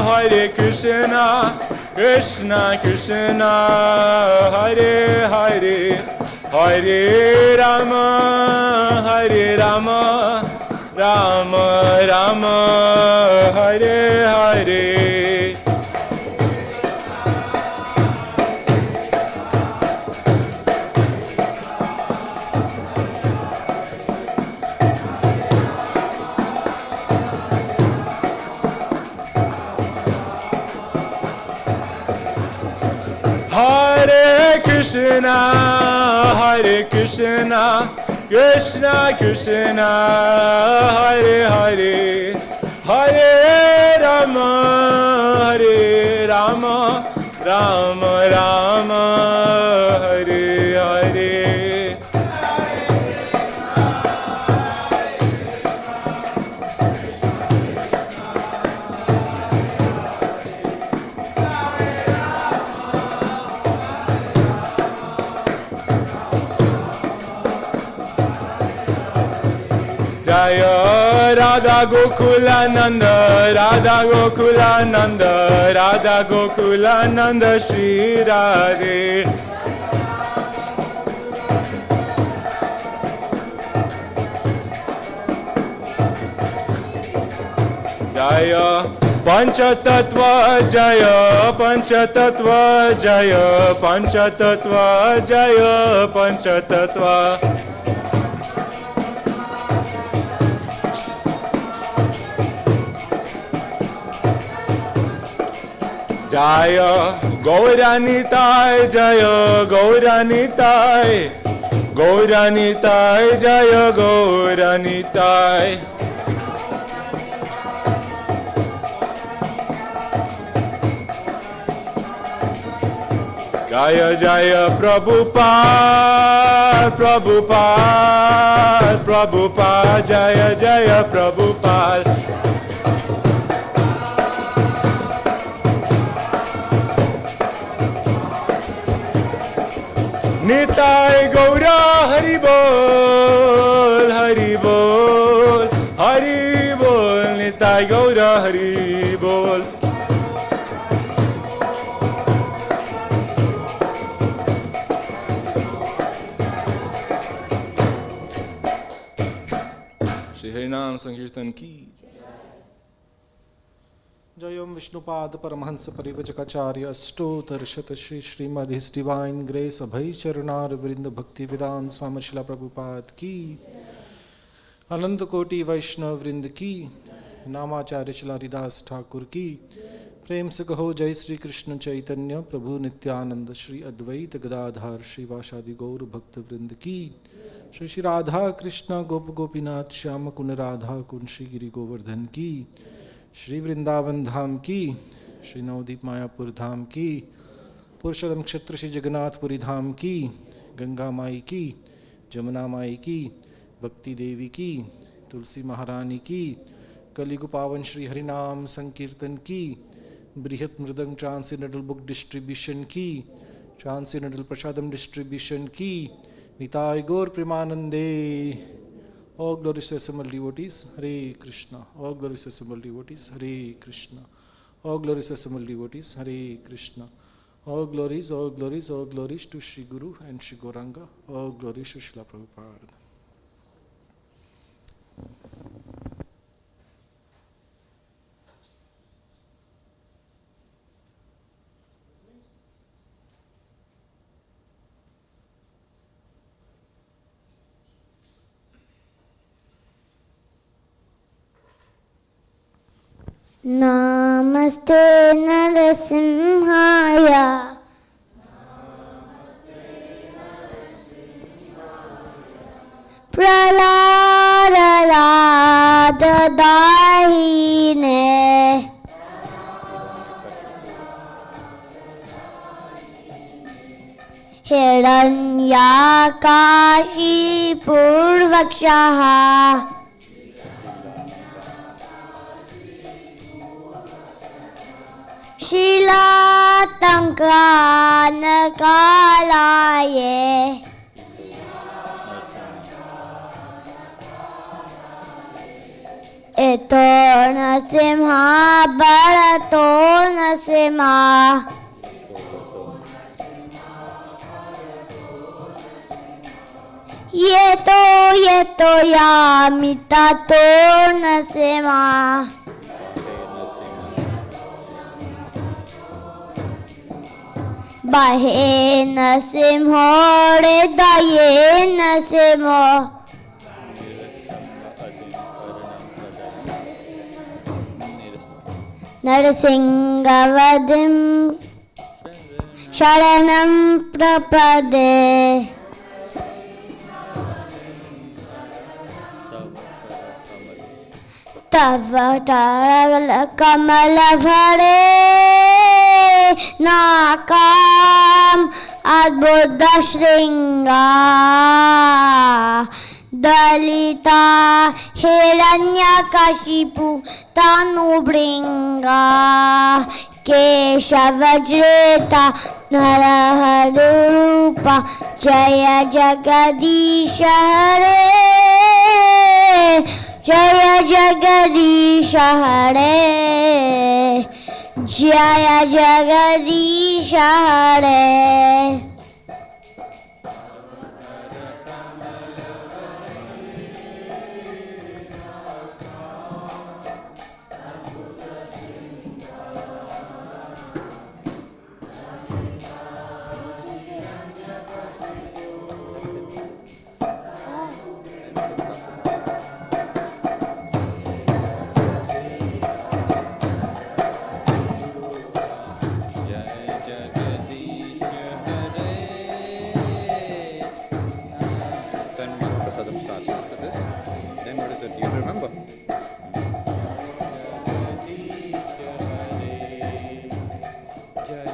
Hare Krishna, Krishna Krishna, Hare Hare, Hare Rama, Hare Rama, Rama Rama, Hare Hare. Hare Krishna, Hare Krishna, Krishna Krishna, Hare Hare, Hare Rama, Hare Rama, Rama Rama, Hare Hare. Jaya Radha Gokulananda, Radha Gokulananda, Radha Gokulananda, Shri Radhe. Jaya Panchatattva Jaya, Panchatattva Jaya, Panchatattva Jaya, Panchatattva. Jaya Gauranitai, Jaya Gauranitai, Gauranitai, Jaya Gauranitai. Jaya Jaya Prabhupada, Prabhupada, Prabhupada, Jaya Jaya Prabhupada. Nitai Gaura Hari Bol, Hari Bol, Hari Bol, Nitai Gaura Hari Bol. Shri Harinam Sankirtan Ki. Jayam Vishnupad Paramahansa Parivajakacarya Astotarshata Shri Srimad His Divine Grace Abhay Charanar Vrinda Bhakti Vedant Swami Srila Prabhupada Ki Anand Koti Vaishnav Vrind Ki Namacharya Srila Haridas Thakur Ki Prem Se Kaho Jai Shri Krishna Chaitanya Prabhu Nityananda Shri Advaita Gadadhar Shri Vashadi Gaur Bhakta Vrind Ki Shri Shri Radha Krishna Gop Gopinath Shyama Kun Radha Kun Shri Giri Govardhan Ki Shri Vrindavan धाम की, श्री नवदीप मायापुर धाम की, पुरुषोत्तम क्षेत्र श्री जगन्नाथपुरी धाम की, गंगा माई की, जमुना माई की, भक्ति देवी की, तुलसी महारानी की, कलियुग पावन श्री हरिनाम संकीर्तन की, बृहत मृदंग ट्रांसेंडेंटल बुक डिस्ट्रीब्यूशन की, ट्रांसेंडेंटल प्रसादम डिस्ट्रीब्यूशन की, Nitai Gaur Premanande. All glories to assembled devotees, Hare Krishna. All glories to assembled devotees, Hare Krishna. All glories to assembled devotees, Hare Krishna. All glories, all glories, all glories to Shri Guru and Shri Gauranga. All glories to Srila Prabhupada. Namaste Narasimhaya. Prahlada Dahine. Hiranyakashi Purvakshaha. Shilatankanakalaye. Ito Narasimha Bharato Narasimha. Yeto Yamitato Narasimha. Bahe Narasimha Hridaye Narasimha. Narasingavadim Sharanam Prapade. Tava Kamalavare Nakam Adbuddha Shringa Dalita Hiranyakashipu Tanubringa Keshavajreta Naraharupa Jaya Jagadisha Hare Jaya Jagadisha Hare Jaya Jagadisha Hare.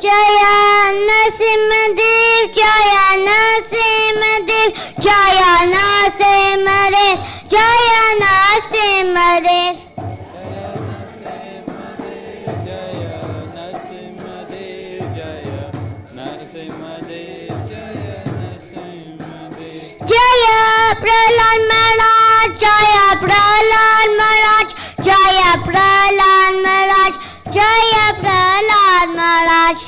Jaya Narasimha Dev, Jaya Narasimha Dev, Jaya Narasimha Dev, Jaya Narasimha Dev. Jaya Prahlad Maharaj, Jaya Prahlad Maharaj, Jaya Prahlad Maharaj, Jaya Prahlad Maharaj.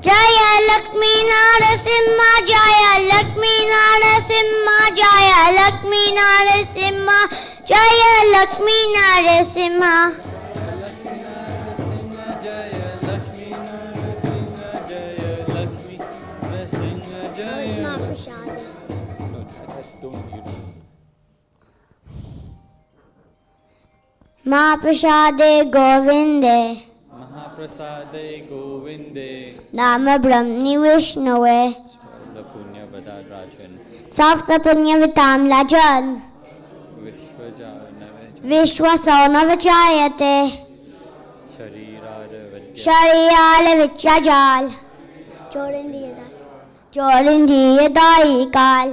Jaya Lakshmi Narasimha, Jaya Lakshmi Narasimha, Jaya Lakshmi Narasimha, Jaya Lakshmi Narasimha. Mahaprasade Govinde. Mahaprasade Govinde. Nama Brahmni Vishnave. Swarna Punya Vadadrajan. Safra Punya Vitam Lajan. Vishwasana Vajayate. Shariyala Vichajal. Jorindiya Dai Kal.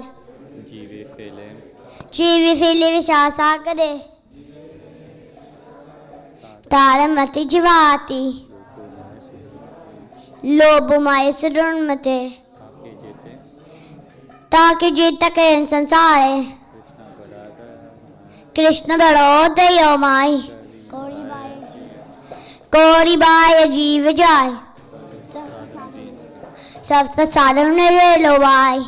Jivi Fili Vishasakade. Taramati Jivati. Lobumaya Sadurmate. ताकि जीत के संसारे कृष्ण बड़ो दयो माई कोरी bye जीव जाय सप्त साधन ने लो भाई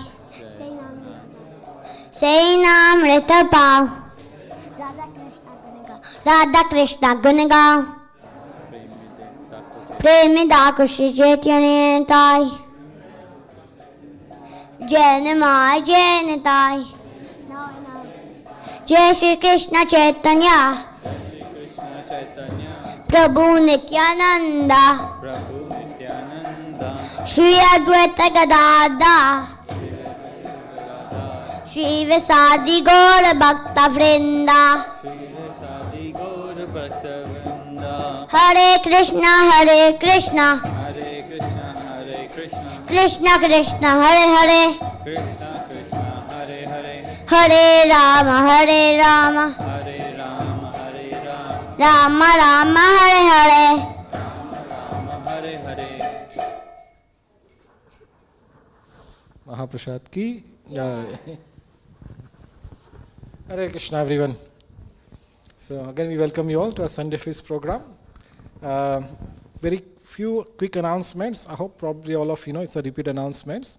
सही नाम ऋत पाओ राधा कृष्ण गुण गाओ प्रेमी दाकुशी चेतन ताई जैन माय जैन ताई जय श्री कृष्ण चैतन्य प्रभु नित्यानंदा श्री अद्वैत गदाधर श्री विसादी गौर भक्त वृंदा हरे कृष्णा कृष्ण कृष्ण हरे हरे हरे राम राम राम हरे हरे महाप्रसाद की जय. Hare Krishna everyone. So again we welcome you all to our Sunday Feast program. Very few quick announcements. I hope probably all of you know it's a repeat announcements.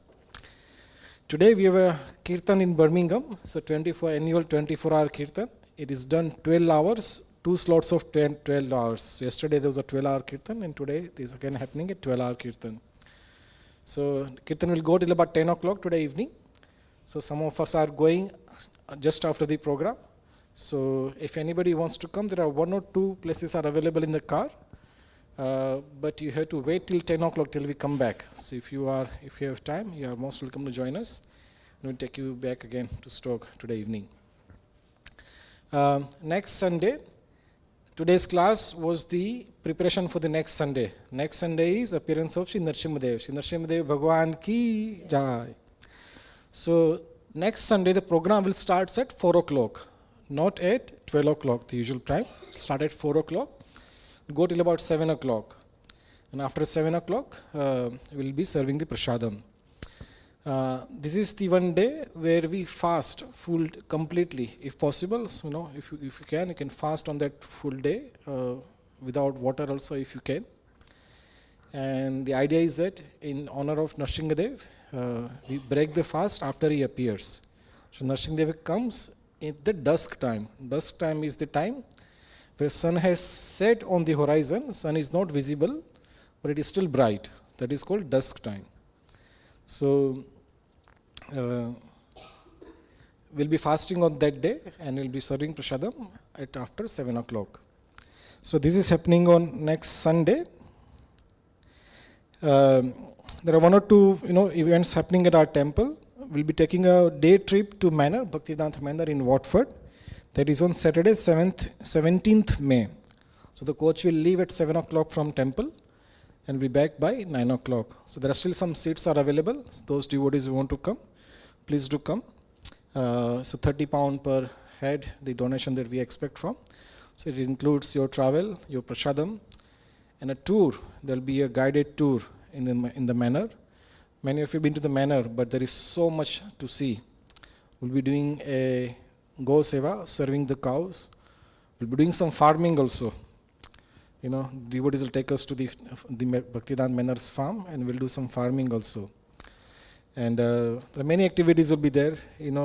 Today we have a kirtan in Birmingham. It's a annual 24-hour kirtan. It is done 12 hours, 2 slots of 12 hours. So yesterday there was a 12-hour kirtan and today this is again happening a 12-hour kirtan. So kirtan will go till about 10 o'clock today evening. So some of us are going just after the program. So if anybody wants to come, there are 1 or 2 places are available in the car. But you have to wait till 10 o'clock till we come back. So if you have time, you are most welcome to join us. We'll take you back again to Stoke today evening. Next Sunday, today's class was the preparation for the next Sunday. Next Sunday is appearance of Shri Narasimha Dev. Shri Narasimha Dev Bhagwan ki jai. So next Sunday the program will start at 4 o'clock, not at 12 o'clock, the usual time. Start at 4 o'clock. Go till about 7 o'clock, and after 7 o'clock we will be serving the prasadam. This is the one day where we fast full completely, if possible. So, if you can, you can fast on that full day without water also, if you can. And the idea is that in honor of Narasimha Dev, we break the fast after he appears. So Narasimha Dev comes at the dusk time. Dusk time is the time where sun has set on the horizon. Sun is not visible, but it is still bright. That is called dusk time. So we'll be fasting on that day and we'll be serving prasadam at after 7 o'clock. So this is happening on next Sunday. There are 1 or 2 events happening at our temple. We'll be taking a day trip to Manor, Bhaktivedanta Manor in Watford. That is on Saturday, 17th May. So the coach will leave at 7 o'clock from temple and be back by 9 o'clock. So there are still some seats are available. So those devotees who want to come, please do come. So £30 per head, the donation that we expect from. So it includes your travel, your prasadam, and a tour. There will be a guided tour in the manor. Many of you have been to the manor, but there is so much to see. We'll be doing a Go Seva, serving the cows. We'll be doing some farming also. Devotees will take us to the Bhaktivedanta Manor's farm and we'll do some farming also. And there are many activities will be there, and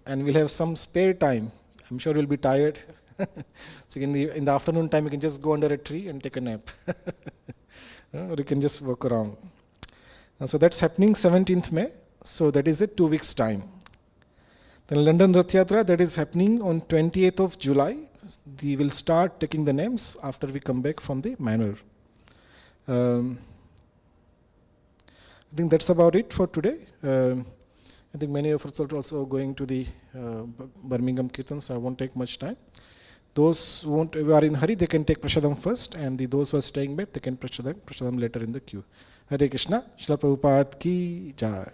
we'll have some spare time. I'm sure you'll be tired. So in the afternoon time, you can just go under a tree and take a nap. Or you can just walk around. So that's happening 17th May. So that is it, 2 weeks time. Then London Rath Yatra, that is happening on 28th of July. We will start taking the names after we come back from the manor. I think that's about it for today. I think many of us are also going to the Birmingham Kirtan, so I won't take much time. Those who are in hurry, they can take prasadam first, and those who are staying back, they can prasadam later in the queue. Hare Krishna, Srila Prabhupada ki jai.